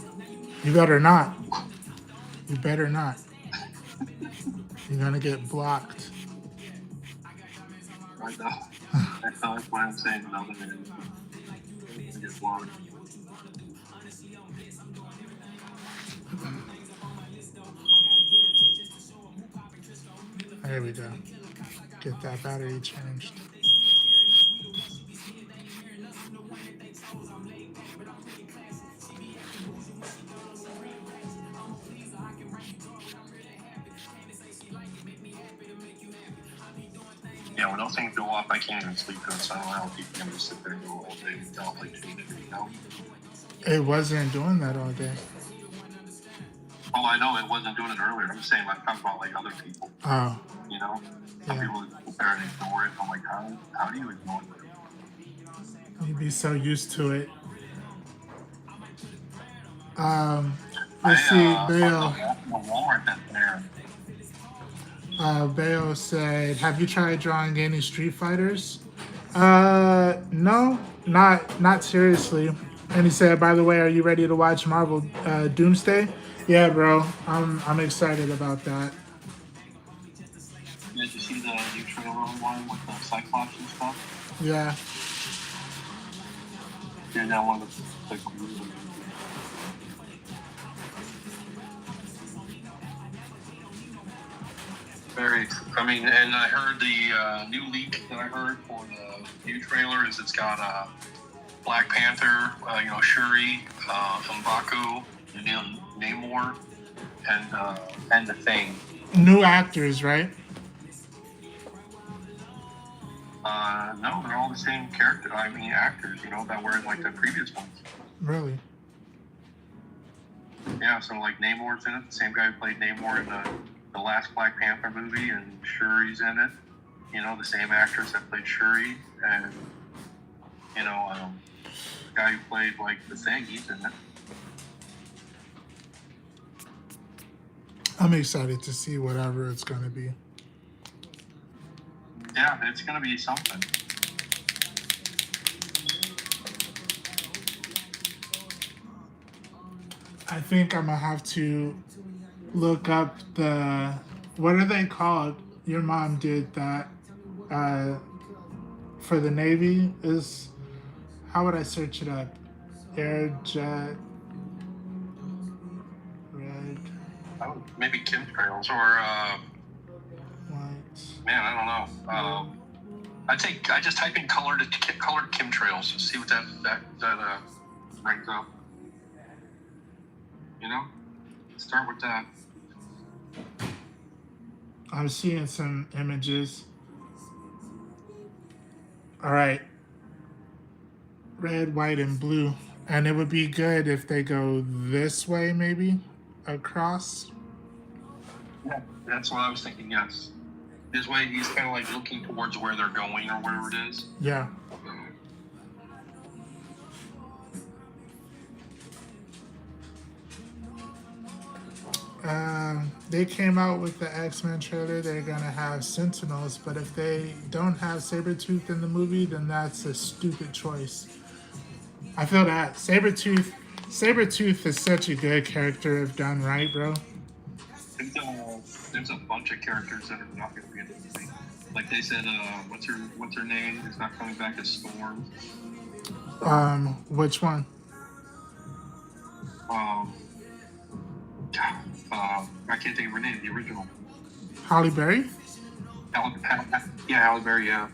You better not. You better not. You're going to get blocked. I know. That's why I'm saying another minute. I get blocked. There we go. Get that battery changed. Yeah, when those things go off, I can't even sleep good, so I don't think I'm gonna sit there and go all day without like changing it, you know? It wasn't doing that all day. Oh, I know it wasn't doing it earlier. I'm saying, like, talking about like other people, Oh, you know? Some yeah. people sit there and ignore it. I'm like, how do you ignore it? You'd be so used to it. Let's see, Bayo. The Walmart that's there. Bayo said, "Have you tried drawing any Street Fighters?" No, not seriously. And he said, "By the way, are you ready to watch Marvel Doomsday?" Yeah, bro. I'm excited about that. Did you see the new trailer one with the Cyclops and stuff? Yeah. Yeah, that one looks like very. I mean, and I heard the new leak that I heard for the new trailer is it's got Black Panther, Shuri, M'Baku, Namor, and the Thing. New actors, right? No, they're all the same character. I mean, actors. That were in like the previous ones. Really? Yeah. So like Namor's in it. The same guy who played Namor in the last Black Panther movie, and Shuri's in it. The same actress that played Shuri, and the guy who played like the Thing. He's in it. I'm excited to see whatever it's going to be. Yeah, it's gonna be something. I think I'm going to have to look up what are they called? Your mom did that for the Navy. How would I search it up? Air jet red Maybe chemtrails or white. man, I don't know. I just type in colored chemtrails to see what that brings up. Start with that. I'm seeing some images. All right. Red, white, and blue. And it would be good if they go this way, maybe across. Yeah, that's what I was thinking. Yes, this way he's kind of like looking towards where they're going or wherever it is. Yeah. They came out with the X-Men trailer. They're gonna have Sentinels, but if they don't have Sabretooth in the movie, then that's a stupid choice. I feel that Sabretooth is such a good character if done right, bro. There's a bunch of characters that are not going to be in the movie. Like they said, what's her name is not coming back as Storm. Which one? I can't think of her name. The original. Halle Berry? Halle Berry. Yeah.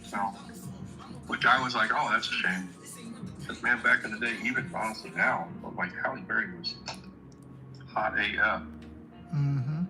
So, which I was like, oh, that's a shame. Because man, back in the day, even honestly now, but like Halle Berry was hot AF. Mm-hmm.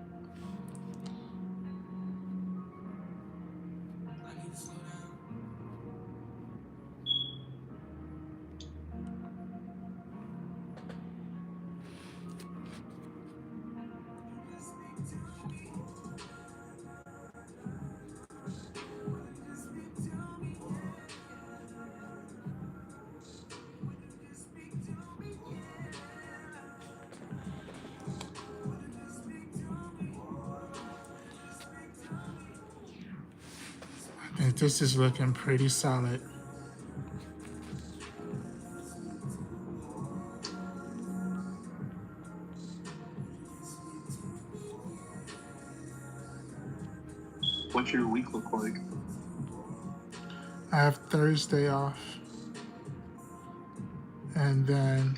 I think this is looking pretty solid. What's your week look like? I have Thursday off. And then,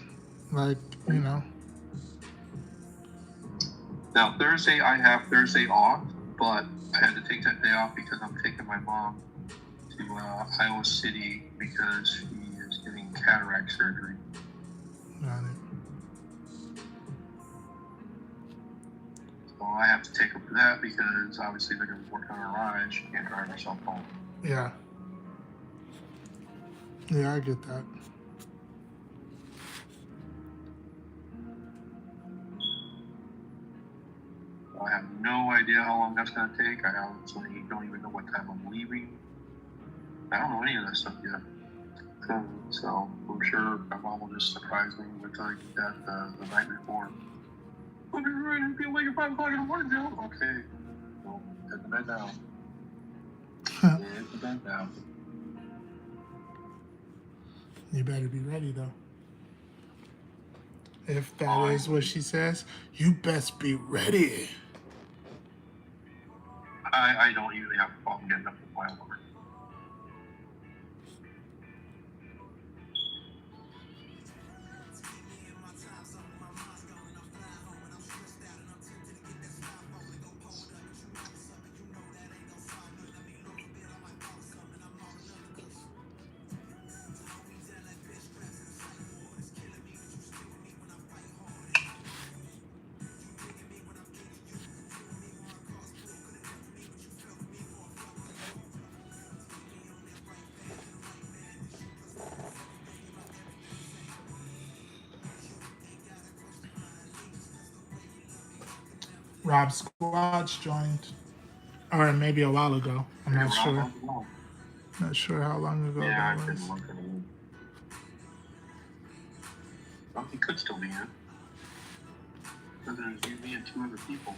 Now, Thursday, I have Thursday off, but I had to take that day off because I'm taking my mom to Iowa City because she is getting cataract surgery. Got it. So I have to take her for that because obviously they're going to be working on her eyes. She can't drive herself home. Yeah. Yeah, I get that. I have no idea how long that's going to take. I honestly don't even know what time I'm leaving. I don't know any of that stuff yet. So I'm sure my mom will just surprise me with like that the night before. I'll be ready to be awake at 5 o'clock in the morning, Joe. Okay. Well, head to bed now. Head to bed now. You better be ready, though. If that is what she says, you best be ready. I don't usually have a problem getting up with my alarm. Rob Squatch joined, or maybe a while ago. I'm Hey, not Rob, sure. how's it going? Not sure how long ago Yeah, that I didn't was. look at it. Well, he could still be in. Because there's you, me, and two other people.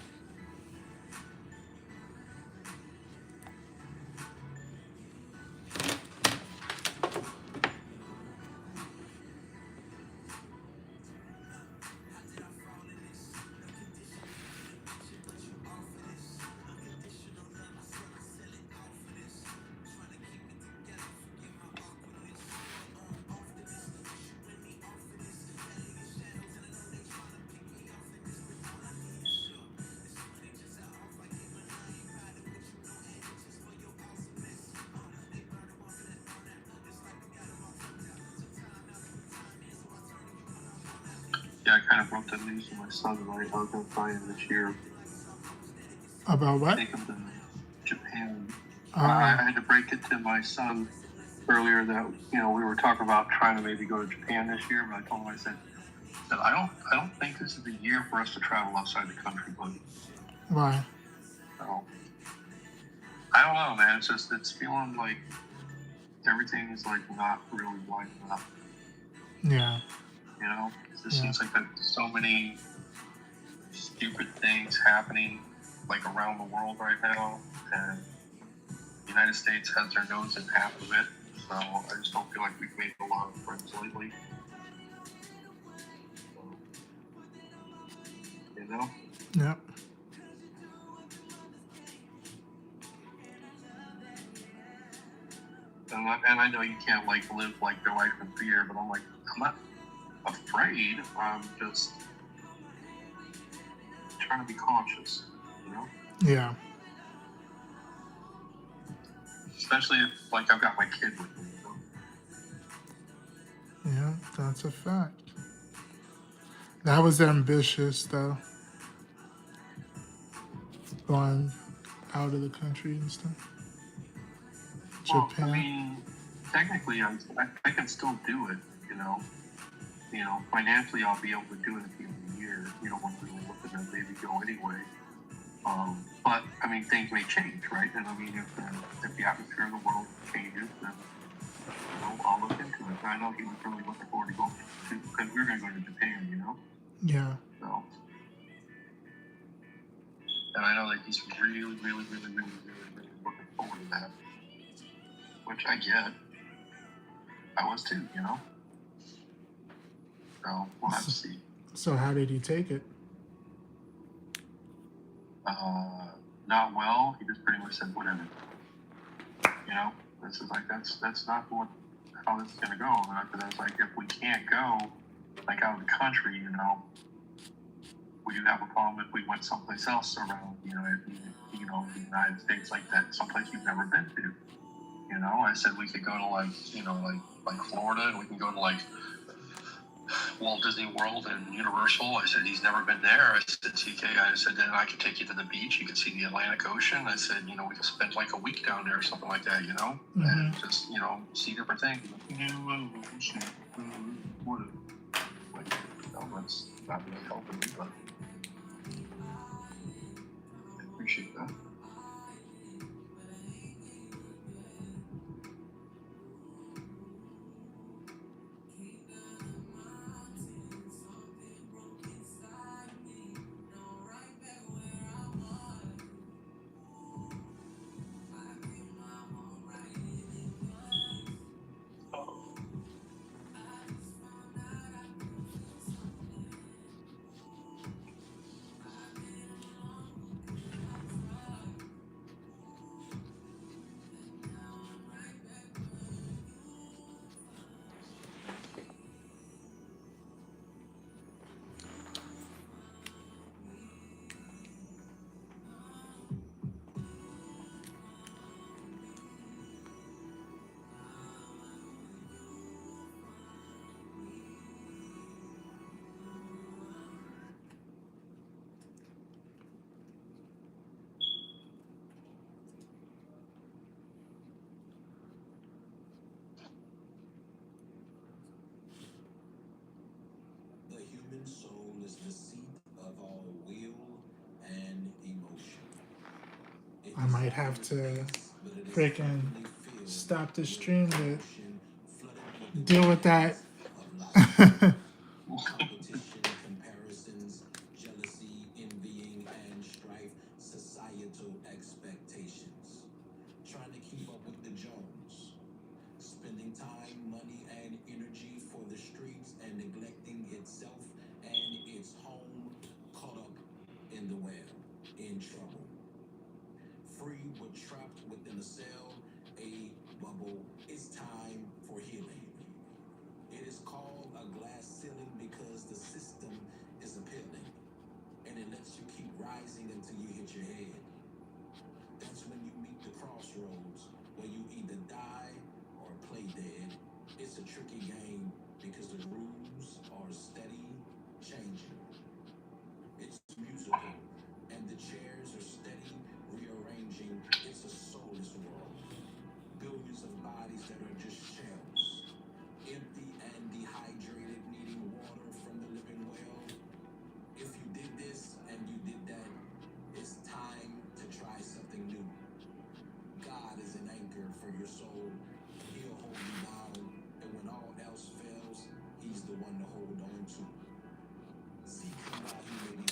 Yeah, I kind of broke the news to my son that I was going to fly in this year. About what? Take him to Japan. I Ah, had to break it to my son earlier that we were talking about trying to maybe go to Japan this year, but I told him I said I don't think this is the year for us to travel outside the country, but why? so I don't know, man. It's feeling like everything is like not really lining up. Yeah, It just yeah, seems like there's so many stupid things happening like around the world right now, and the United States has their nose in half of it. So I just don't feel like we've made a lot of friends lately. So, you know, yeah. and I know you can't like live like your life in fear, but I'm not afraid. I'm just trying to be conscious. You know, Yeah, especially if like I've got my kid with me. yeah, that's a fact. That was ambitious, though, going out of the country and stuff. Well, I Japan. mean, technically, I can still do it. You know, financially, I'll be able to do it at the end of the year. When we were looking at maybe go anyway. But I mean, things may change, right? And I mean, if the atmosphere of the world changes, then I'll look into it. And I know he was really looking forward to going to because we were going to go to Japan. Yeah, So, and I know that he's really, really, really, really, really, really looking forward to that, which I get. I was too. So we'll have to see. so how did he take it? Not well. He just pretty much said whatever. This is like that's not how this is gonna go. And I was like, if we can't go like out of the country, would you have a problem if we went someplace else around, the United States like that, someplace you've never been to? I said we could go to like Florida, and we can go to like Walt Disney World and Universal. I said he's never been there. I said, TK, I said then I could take you to the beach. You could see the Atlantic Ocean. I said, we could spend like a week down there or something like that, and just see different things. What? Like, that's not really helping me, but I appreciate that. The human soul is the seat of all will and I might have to freaking stop the stream to deal with that.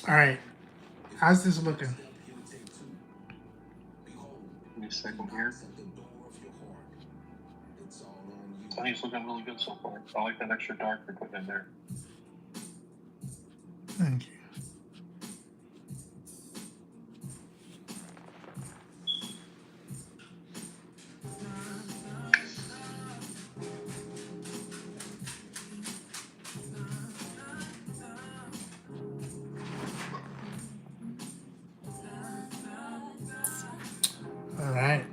All right, how's this looking? Give me a second here. I think it's looking really good so far. I like that extra dark they put in there. Thank you. All right.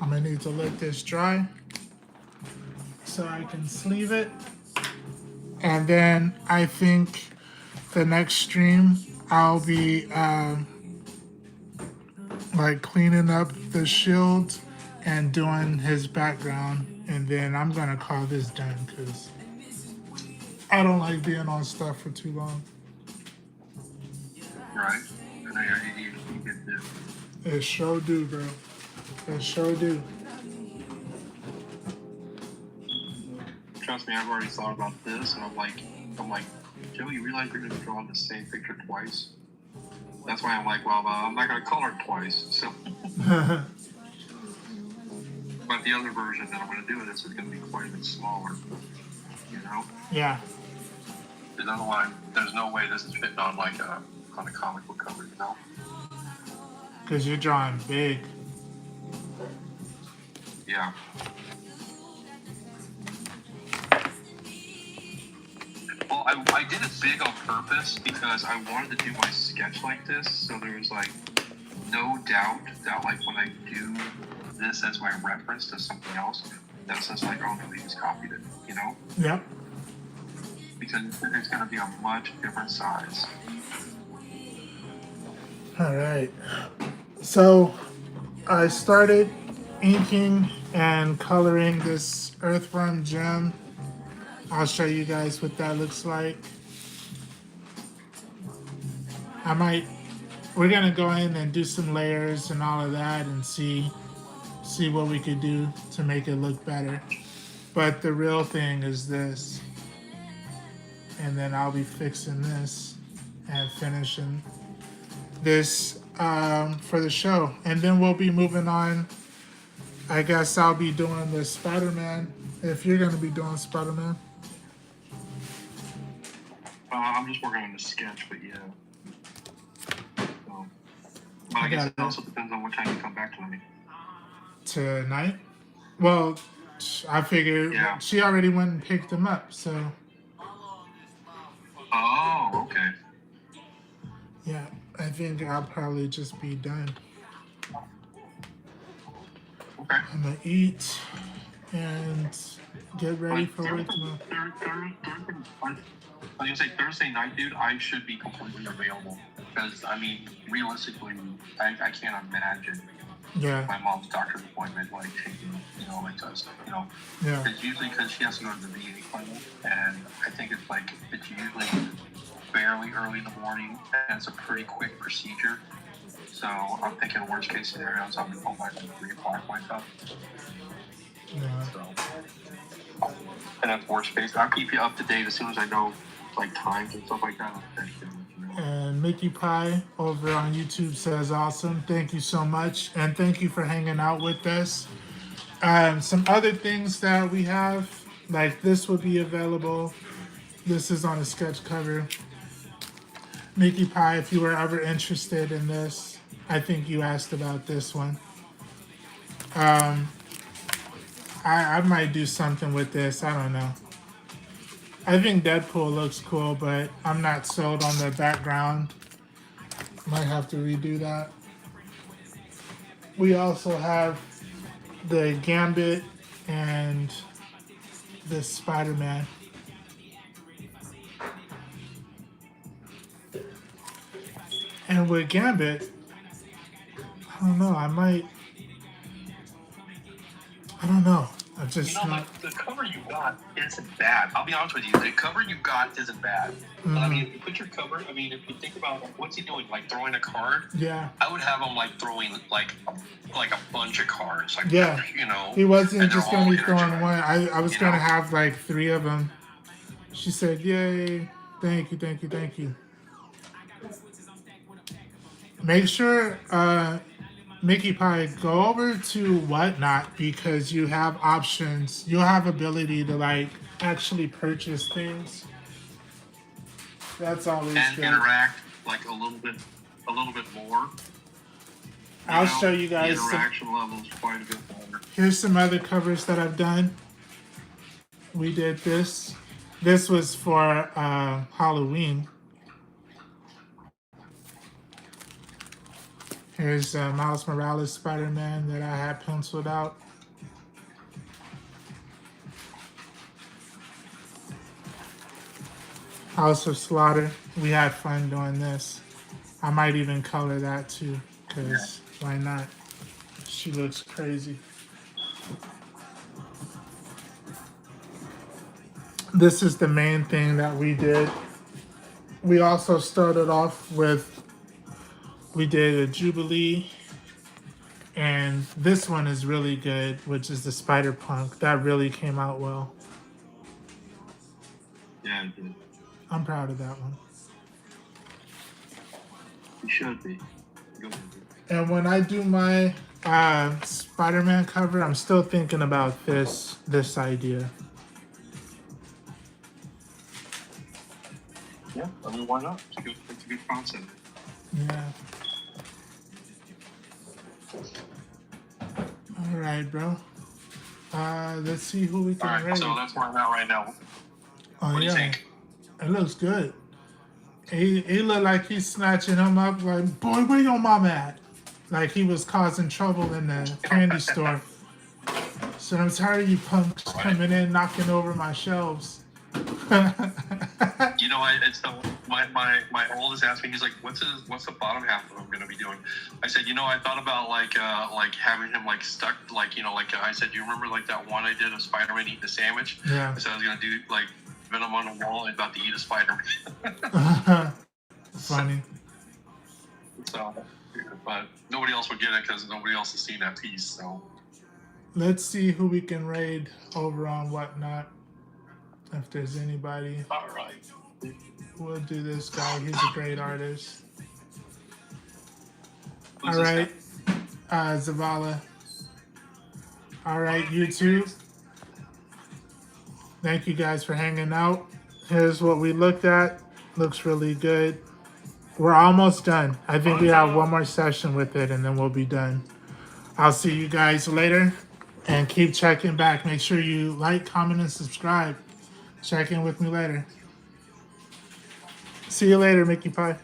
I'm gonna need to let this dry so I can sleeve it. And then I think the next stream I'll be like cleaning up the shield and doing his background. And then I'm gonna call this done because I don't like being on stuff for too long. Right. I know you get this. It sure do, bro. It sure do. Trust me, I've already thought about this, and I'm like, Joe, you realize you're going to be drawing the same picture twice? That's why I'm like, well, I'm not going to color it twice. So, but the other version that I'm going to do this is going to be quite a bit smaller. You know? Yeah. Because otherwise, there's no way this is fitting on like on a comic book cover. You know? Because you're drawing big. Yeah. Well, I did it big on purpose because I wanted to do my sketch like this, so there was like no doubt that like when I do this as my reference to something else, that's just like, oh no, he just copied it, you know? Yep. Because it's going to be a much different size. All right. So I started inking and coloring this Earthworm Jim. I'll show you guys what that looks like. We're gonna go in and do some layers and all of that and see what we could do to make it look better. But the real thing is this. And then I'll be fixing this and finishing this for the show. And then we'll be moving on. I guess I'll be doing the Spider-Man. If you're gonna be doing Spider-Man. I'm just working on the sketch, but yeah. So, but I guess it also depends on what time you come back tonight. Tonight? Well, I figured she already went and picked him up, so. Oh, okay. Yeah, I think I'll probably just be done. Okay. I'm gonna eat and get ready for work tomorrow. I was gonna say Thursday night, dude. I should be completely available because I mean, realistically, I can't imagine Yeah, my mom's doctor's appointment like taking like us, yeah, It's usually because she has to go to the VA clinic, and I think it's usually fairly early in the morning, and it's a pretty quick procedure. So I'm thinking worst case scenario, so I'll be home by like 3 o'clock myself. yeah. So, and that's worst case. I'll keep you up to date as soon as I know like times and stuff like that. I'll text you and let you know. And Mickey Pie over on YouTube says, awesome. Thank you so much. And thank you for hanging out with us. Some other things that we have, like this will be available. This is on a sketch cover. Mickey Pie, if you were ever interested in this, I think you asked about this one. I might do something with this. I don't know. I think Deadpool looks cool, but I'm not sold on the background. Might have to redo that. We also have the Gambit and the Spider-Man. And with Gambit, I don't know. I don't know. I just Like the cover you got isn't bad. I'll be honest with you. The cover you got isn't bad. But I mean, if you put your cover, I mean, if you think about what's he doing, like throwing a card. Yeah. I would have him like throwing like a bunch of cards. Like Yeah. He wasn't and just they're gonna all be throwing energized, one. I was gonna have like 3 of them. She said, "Yay! Thank you, thank you, thank you." Make sure, Mickey Pie, go over to Whatnot because you have options. You'll have ability to like actually purchase things. That's always and good. interact like a little bit more. I'll show you The guys. interaction level is quite a bit more. Here's some other covers that I've done. We did this. This was for Halloween. Here's Miles Morales Spider-Man that I had penciled out. House of Slaughter. We had fun doing this. I might even color that too, because why not? She looks crazy. This is the main thing that we did. We also started off with, we did a Jubilee, and this one is really good, which is the Spider-Punk. That really came out well. Yeah, it did. I'm proud of that one. You should be. And when I do my Spider-Man cover, I'm still thinking about this idea. Yeah, I mean, why not? It's a good concept. Yeah. All right, bro. Let's see who we can All right, rate. so that's where I'm at right now. Oh, What do you think? It looks good. He looked like he's snatching him up like, boy, where your mama at? Like he was causing trouble in the candy store. So I'm tired of you punks coming in, knocking over my shelves. It's my oldest asked me, he's like, what's the bottom half of I'm gonna be doing? I said, I thought about like having him like stuck, like I said, do you remember like that one I did of Spider-Man eating a sandwich? Yeah. I said I was gonna do like Venom on the wall and about to eat a Spider-Man. Funny. So, but nobody else would get it because nobody else has seen that piece. So let's see who we can raid over on Whatnot. If there's anybody. all right. We'll do this guy. He's a great artist. All right, Zavala. All right, YouTube. Thank you guys for hanging out. Here's what we looked at. Looks really good. We're almost done. I think we have one more session with it and then we'll be done. I'll see you guys later and keep checking back. Make sure you like, comment, and subscribe. Check in with me later. See you later, Mickey Pie.